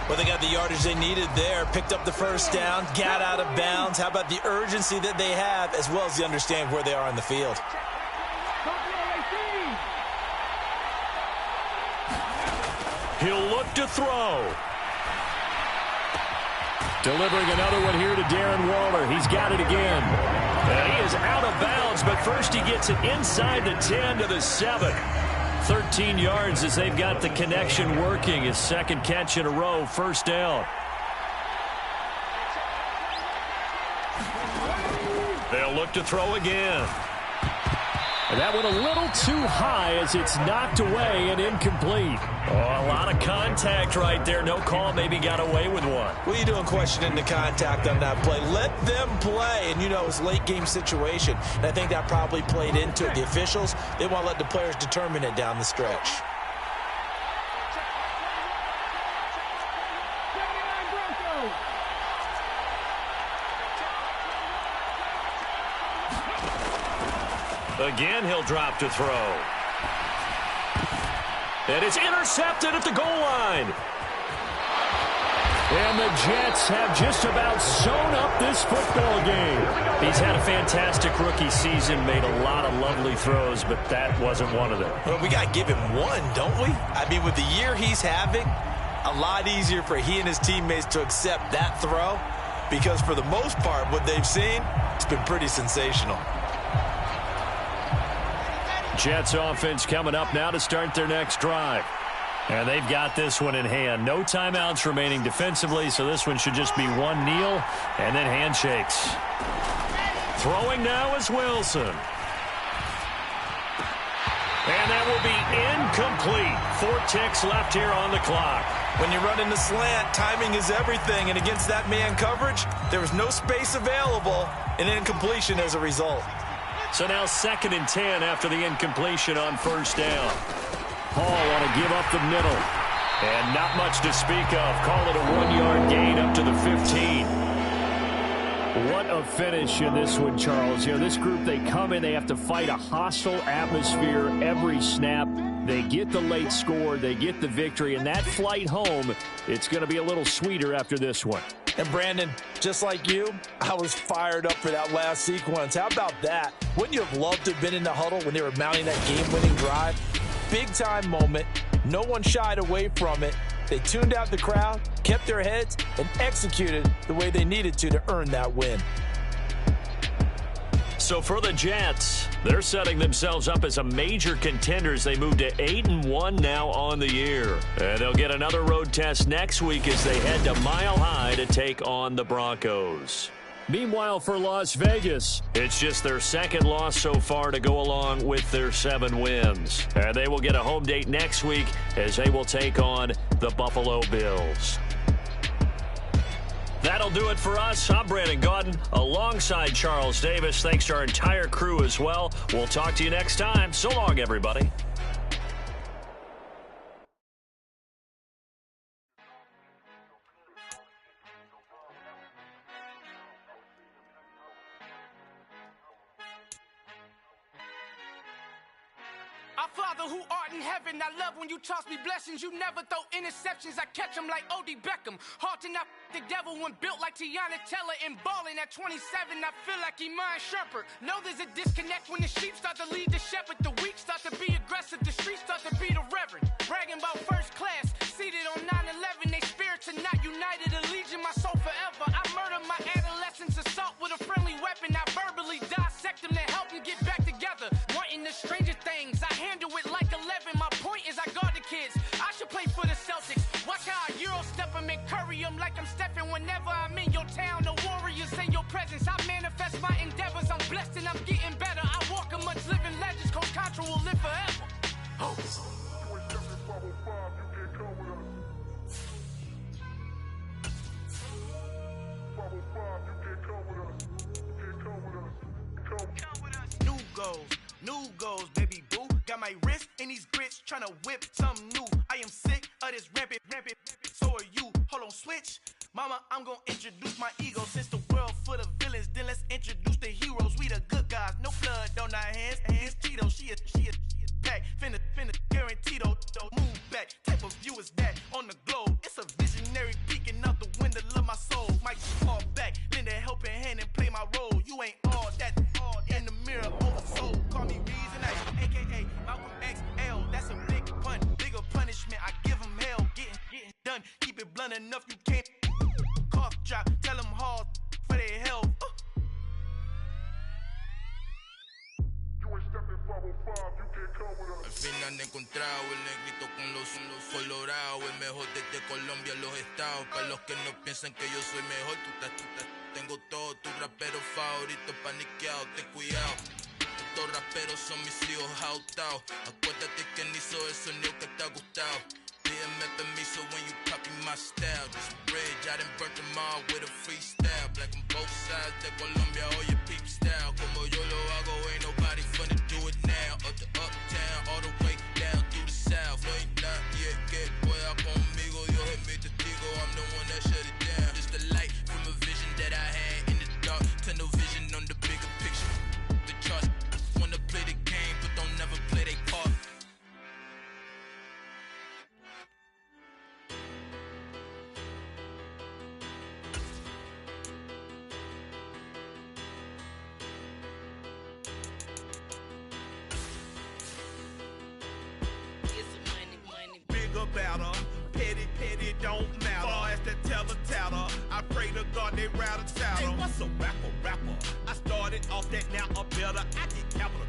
Well, they got the yardage they needed there. Picked up the 1st down. Got out of bounds. How about the urgency that they have, as well as the understand where they are on the field. He'll look to throw. Delivering another one here to Darren Waller. He's got it again. And he is out of bounds, but first he gets it inside the 10 to the 7. 13 yards as they've got the connection working. His 2nd catch in a row, 1st down. They'll look to throw again. And that one a little too high as it's knocked away and incomplete. Oh, a lot of contact right there. No call. Maybe got away with one. What are you doing questioning the contact on that play? Let them play. And, you know, it's a late-game situation. And I think that probably played into it. The officials, they want to let the players determine it down the stretch. Again, he'll drop to throw. And it's intercepted at the goal line. And the Jets have just about sewn up this football game. He's had a fantastic rookie season, made a lot of lovely throws, but that wasn't one of them. Well, we got to give him one, don't we? I mean, with the year he's having, a lot easier for he and his teammates to accept that throw, because for the most part, what they've seen, it's been pretty sensational. Jets offense coming up now to start their next drive. And they've got this one in hand. No timeouts remaining defensively, so this one should just be one kneel and then handshakes. Throwing now is Wilson. And that will be incomplete. 4 ticks left here on the clock. When you run in the slant, timing is everything, and against that man coverage, there was no space available, and incompletion as a result. So now 2nd and 10 after the incompletion on 1st down. Hall want to give up the middle. And not much to speak of. Call it a 1-yard gain up to the 15. What a finish in this one, Charles. You know, this group, they come in, they have to fight a hostile atmosphere every snap. They get the late score, they get the victory, and that flight home, it's going to be a little sweeter after this one. And Brandon, just like you, I was fired up for that last sequence. How about that? Wouldn't you have loved to have been in the huddle when they were mounting that game-winning drive? big-time moment. No one shied away from it. They tuned out the crowd, kept their heads, and executed the way they needed to earn that win. So for the Jets, they're setting themselves up as a major contender as they move to 8-1 now on the year. And they'll get another road test next week as they head to Mile High to take on the Broncos. Meanwhile, for Las Vegas, it's just their second loss so far to go along with their 7 wins. And they will get a home date next week as they will take on the Buffalo Bills. That'll do it for us. I'm Brandon Gaudin alongside Charles Davis. Thanks to our entire crew as well. We'll talk to you next time. So long, everybody. Our Father who art in heaven, I love when you toss me blessings. You never throw interceptions, I catch them like O.D. Beckham. Hard to not the devil when built like Tiana Teller. And balling at 27, I feel like Iman Shumpert. Know there's a disconnect when the sheep start to lead the shepherd. The weak start to be aggressive, the streets start to be the reverend. Bragging about first class, seated on 9/11. They spirits are not united, a legion, my soul forever. I murder my adolescence, assault with a friendly weapon. I verbally dissect them to help them get back together. Wanting the stranger things, I handle it like 11. My point is I guard the kids. I should play for the Celtics. Watch how I Euro step them and curry them like I'm Stephen. Whenever I'm in your town, the Warriors in your presence. I manifest my endeavors. I'm blessed and I'm getting better. I walk amongst living legends. Coach Contra will live forever. Oh. New goals, baby boo. Got my wrist in these grits, tryna whip something new. I am sick of this rampant. So are you. Hold on, switch. Mama, I'm gonna introduce my ego. Since the world full of villains, then let's introduce the heroes. We the good guys, no blood on our hands. Hands Cheeto, she a pack. Finna, guaranteed don't move back. Type of view is that on the globe? It's a visionary peeking out the window of my soul. Might fall back, lend a helping hand and play my role. You ain't all that in the mirror, oversold. Call me Reason X, aka Malcolm XL. That's a big pun, bigger punishment. I give him hell, getting done. Keep it blunt enough, you can't cough drop. Tell them hard for their health. Al final he encontrado el negrito con los colorados, el mejor desde Colombia, los estados. Para los que no piensan que yo soy mejor, tengo todo, tu rapero favorito paniqueado, ten cuidado. Estos raperos son mis hijos jautados. Acuérdate que ni hizo el sonido que te ha gustado. Pídeme permiso when you copy my style. This bridge, I done burnt them all with a freestyle. Black on both sides de Colombia, oye peep style. Como yo lo hago, ain't nobody finna do it now. Up to uptown, all the way down through the south. No hay nadie que pueda conmigo, Dios es mi testigo. I'm the one that shut it down. Just the light from a vision that I had in the dark. Tunnel vision on the bigger picture. The charts wanna play the game, but don't never play their part. Better, petty, don't matter. Far as the teller, I pray to God they rattle tattle. Hey, what's a rapper? I started off that, now I'm better. I get capital.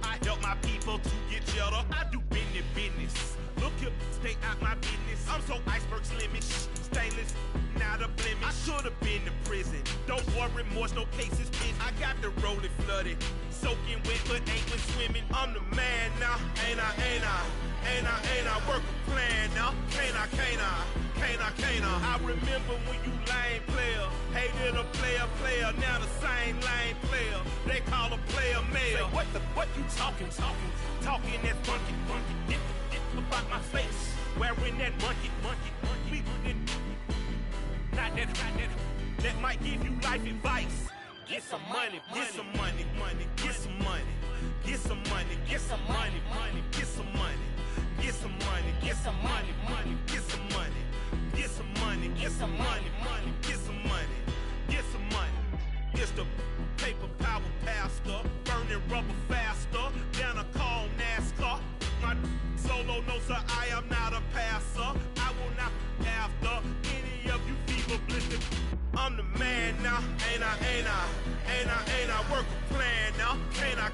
I help my people to get cheddar. I do business. Look here, stay out my business. I'm so iceberg slimming, stainless, not a blemish. I should've been in prison. Don't worry, more no cases in. I got the rolling flooded, soaking wet, but ain't been swimming. I'm the man now, ain't I work a plan now. Can't I? I remember when you lame player, hated a player, now the same lame player. They call a player mayor. Say, what you talking that funky. Get about my face, wearing that monkey. We not that. That might give you life advice. Get some money. It's the paper power pastor, burning rubber faster than a cold NASCAR. My Ain't I work a plan now? Can't I?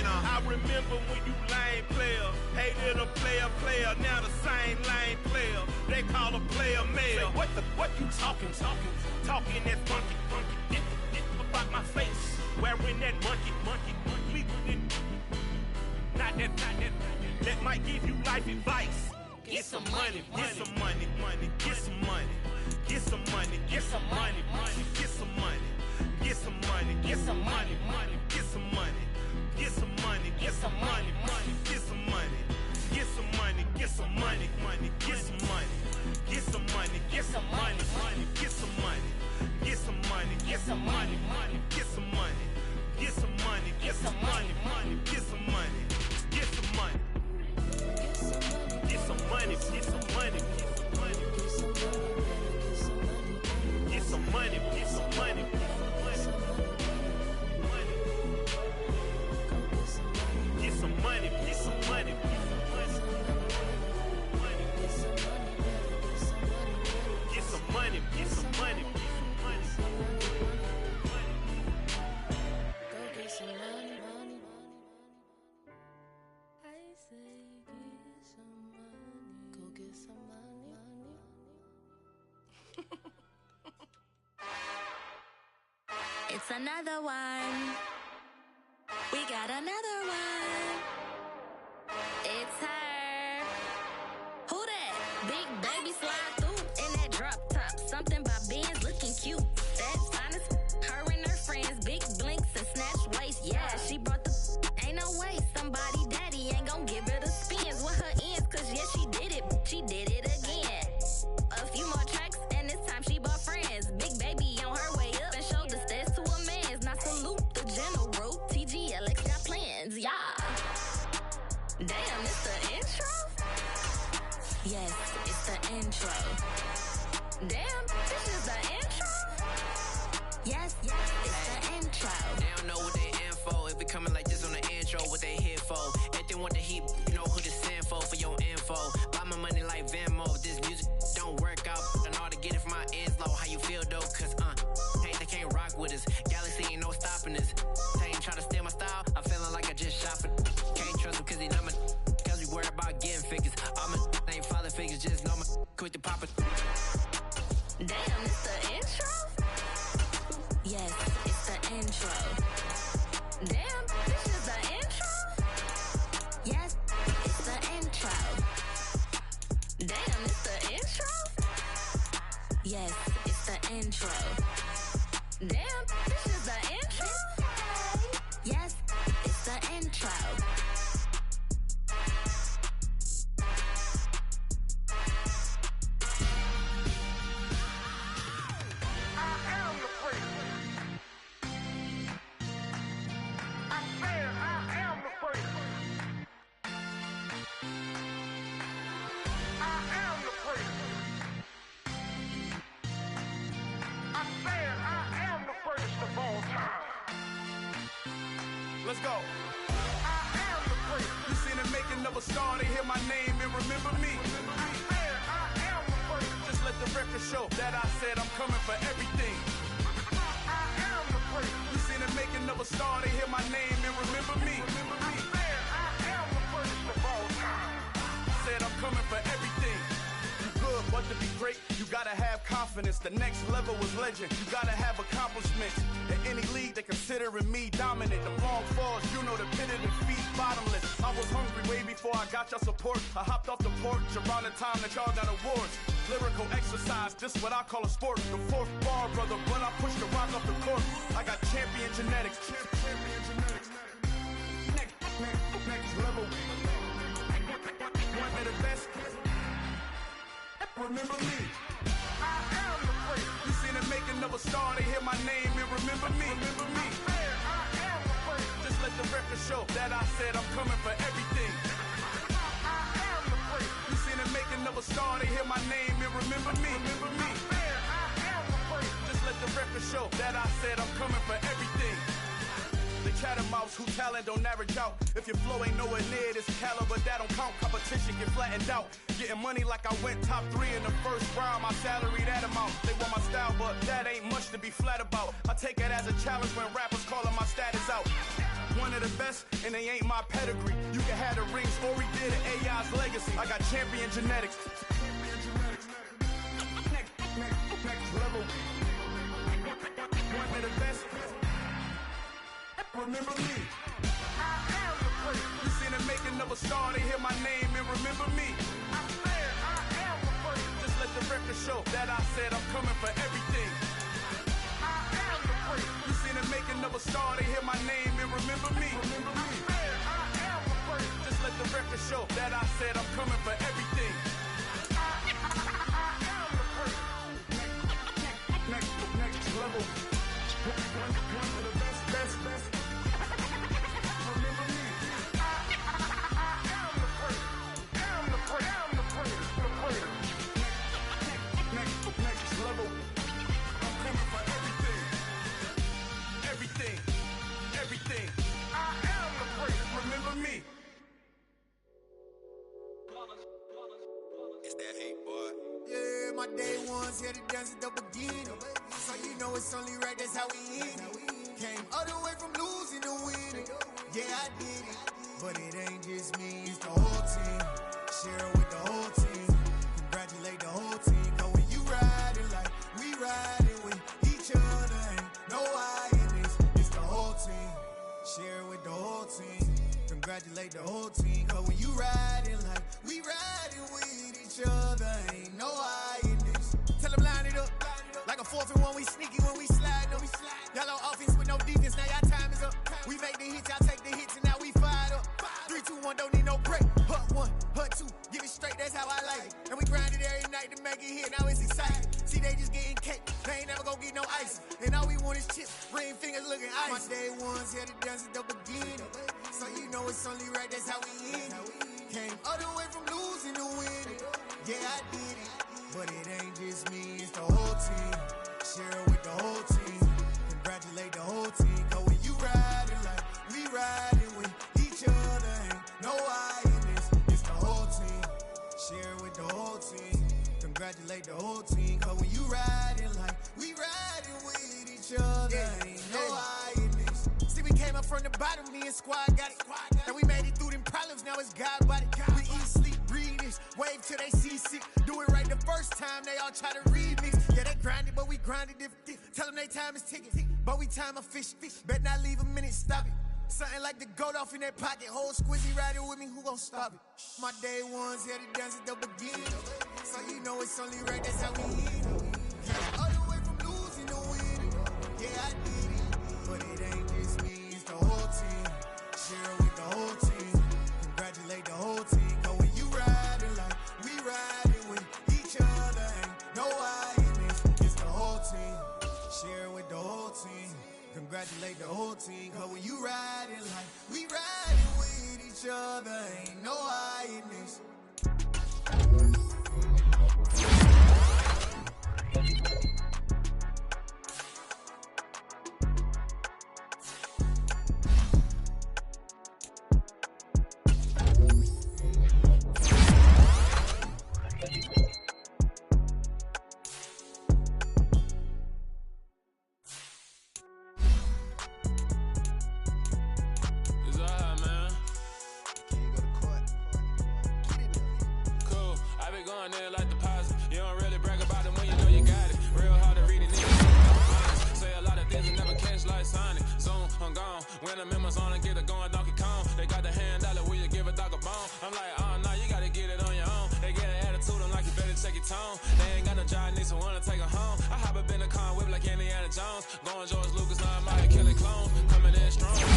I remember when you lame player, hated a player, now the same lame player. They call a player mayor. What you talking that funky. Get about my face, wearing that monkey. We not that. That might give you life advice. Get some money. It's another one. We got another one. It's her. Who that? Big baby slide through in that drop top. Something by Benz looking cute. That's honest. Her and her friends, big blinks and snatch waist. Yeah, she brought the. Ain't no way somebody daddy ain't gon' give her the spins with her ends. Cause yeah, she did it. She did it again. A few more tracks and this time she bought friends. Big baby on her way up and showed the stairs to a man's. Now salute the general. TGLX got plans, yeah. Damn, it's the intro? Yes, it's the intro. Damn, this is the intro? Yes, it's the intro. They don't know what they in for. If it coming like this on the intro, what they here for? If they want the heat, you know who to send for your info. Buy my money like Venmo. If this music don't work out, I know how to get it from my ends low. How you feel though? Cause hey, they can't rock with us. Galaxy ain't no stopping us. They ain't try to steal my style. I'm feeling like I just shop it. Can't trust them cause they not my. Cause we worry about getting figures. All my ain't father figures, just know my quit the pop it. Damn, it's the intro? Yes, it's the intro. Damn, this is the intro? Yes, it's the intro. Damn, it's the intro? Yes, it's the intro. Damn, this is the intro? Yes, it's the intro. Let's go. I am the first. You seen the making of a star, they hear my name and remember me. I am the first. Just let the record show that I said I'm coming for everything. I am the first. You seen the making of a star, they hear my name and remember me. I am the first of all time. Said I'm coming for everything. You good, but to be great, you gotta have confidence. The next level was legend. You gotta have accomplishments. In any league, they considering me dominant. The long falls, you know the pit of defeat, bottomless. I was hungry way before I got your support. I hopped off the porch around the time that y'all got awards. Lyrical exercise, this what I call a sport. The fourth bar, brother, when I push the rock off the court. I got champion genetics. Next level. One of the best. Remember me. I am the first. You seen the making of a star, they hear my name and remember me. I am the first. Just let the record show that I said I'm coming for everything. I am the first. You seen the making of a star, they hear my name and remember me. I am the first. Just let the record show that I said I'm coming for everything. They chattermouths who talent don't average out. If your flow ain't nowhere near this caliber, that don't count. Competition get flattened out. Getting money like I went top 3 in the first round. My salary that amount. They want my style, but that ain't much to be flat about. I take it as a challenge when rappers calling my status out. One of the best, and they ain't my pedigree. You can have the rings, Ori did an AI's legacy. I got champion genetics. Next level. One of the best. Remember me. You seen the making of a star, they hear my name and remember me. Just let the record show that I said I'm coming for everything. You seen the making of a star, they hear my name and remember me. Just let the record show that I said I'm coming for everything. Next level. One of the best. Remember me. I'm the great. Next level. I'm coming for everything. Everything. I am the great. Remember me. It's that hate, boy. Yeah, my day ones here to dance at the beginning. So you know it's only right, that's how we end it. Came all the way from losing to winning. Yeah, I did it. But it ain't just me, it's the whole team. Share it with the whole team. Congratulate the whole team. Cause when you riding like we riding with each other, ain't no I in this. It's the whole team. Share it with the whole team. Congratulate the whole team. Cause when you riding like we riding with each other, ain't no I in this. Tell them line it up. Like a 4th and 1, we sneaky when we slide. No, we slide. Y'all on offense with no defense, now y'all time is up. We make the hits, y'all take the hits, and now we fired up. 3, 2, 1, don't need no break. Hut 1, hut 2, give it straight, that's how I like it. And we grind it every night to make it hit, now it's exciting. See, they just getting cake, they ain't never gonna get no ice. And all we want is chips, ring fingers looking ice. My day ones here to dance at the beginning. So you know it's only right, that's how we end it. Came all the way from losing to winning. Yeah, I did it. But it ain't just me, it's the whole team. Share it with the whole team. Congratulate the whole team. Cause when you riding like we riding with each other, ain't no I in this. It's the whole team. Share it with the whole team. Congratulate the whole team. Cause when you riding like we riding with each other, ain't no I in this. See, we came up from the bottom, me and squad got it. And we made it through them problems, now it's God body. We eat, sleep, breathe this. Wave till they see sick. Do it right the first time, they all try to remix. Yeah, they grinded, but we grinded different. Tell them they time is ticking, but we time a fish. Bet not leave a minute, stop it. Something like the goat off in that pocket. Whole squizzy riding with me, who gon' stop it? My day ones here to dance at the beginning. So you know it's only right, that's how we end it. All the way from losing to winning. Yeah, I did it. But it ain't just me, it's the whole team. Share it with the whole team. Congratulate the whole team. Cause when you riding like we riding with each other, ain't no I in this. It's the whole team. Share it with the whole team. Congratulate the whole team. Cause when you riding like we riding with each other, ain't no I in this. When the members on and get it going Donkey Kong, they got the hand dollar, will you give a dog a bone? I'm like, oh no, you gotta get it on your own. They get an attitude, I'm like, you better check your tone. They ain't got no job, need someone to take her home. I hop up in the car, whip like Indiana Jones. Going George Lucas, now I'm out here killing clones. Coming in strong. Tear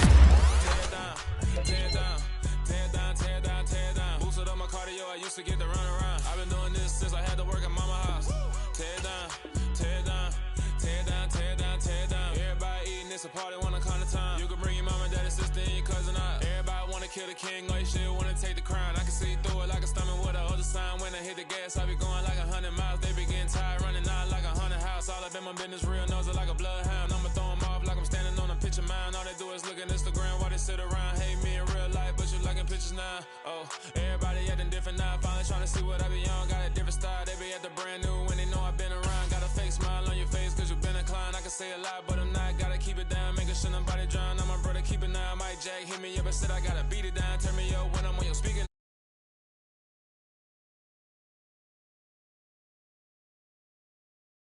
it down, tear it down. Tear it down, tear it down, tear it down. Boosted up my cardio, I used to get to run around. I've been doing this since I had to work at mama house. Tear it down, tear it down. Tear it down, tear it down, tear it down. Everybody eating, it's a party, one kind of time. You can bring your mama, daddy, sister, and your cousin out. Everybody wanna kill the king, or you shit wanna take the crown. I can see through it like a stomach with a other sign. When I hit the gas, I be going like 100 miles. They be getting tired, running out like 100 house. All up in my business, real nose it like a bloodhound. I'ma throw them off like I'm standing on a picture mound. All they do is look at Instagram. bitches now. Oh, everybody acting different now. Finally trying to see what I be on. Got a different style, they be at the brand new when they know I've been around. Got a fake smile on your face cause you've been inclined. I can say a lot, but I'm not. Gotta keep it down, making sure nobody drown. I'm my brother, keep it now. Mike Jack hit me up and said I gotta beat it down. Turn me up when I'm on your speaker.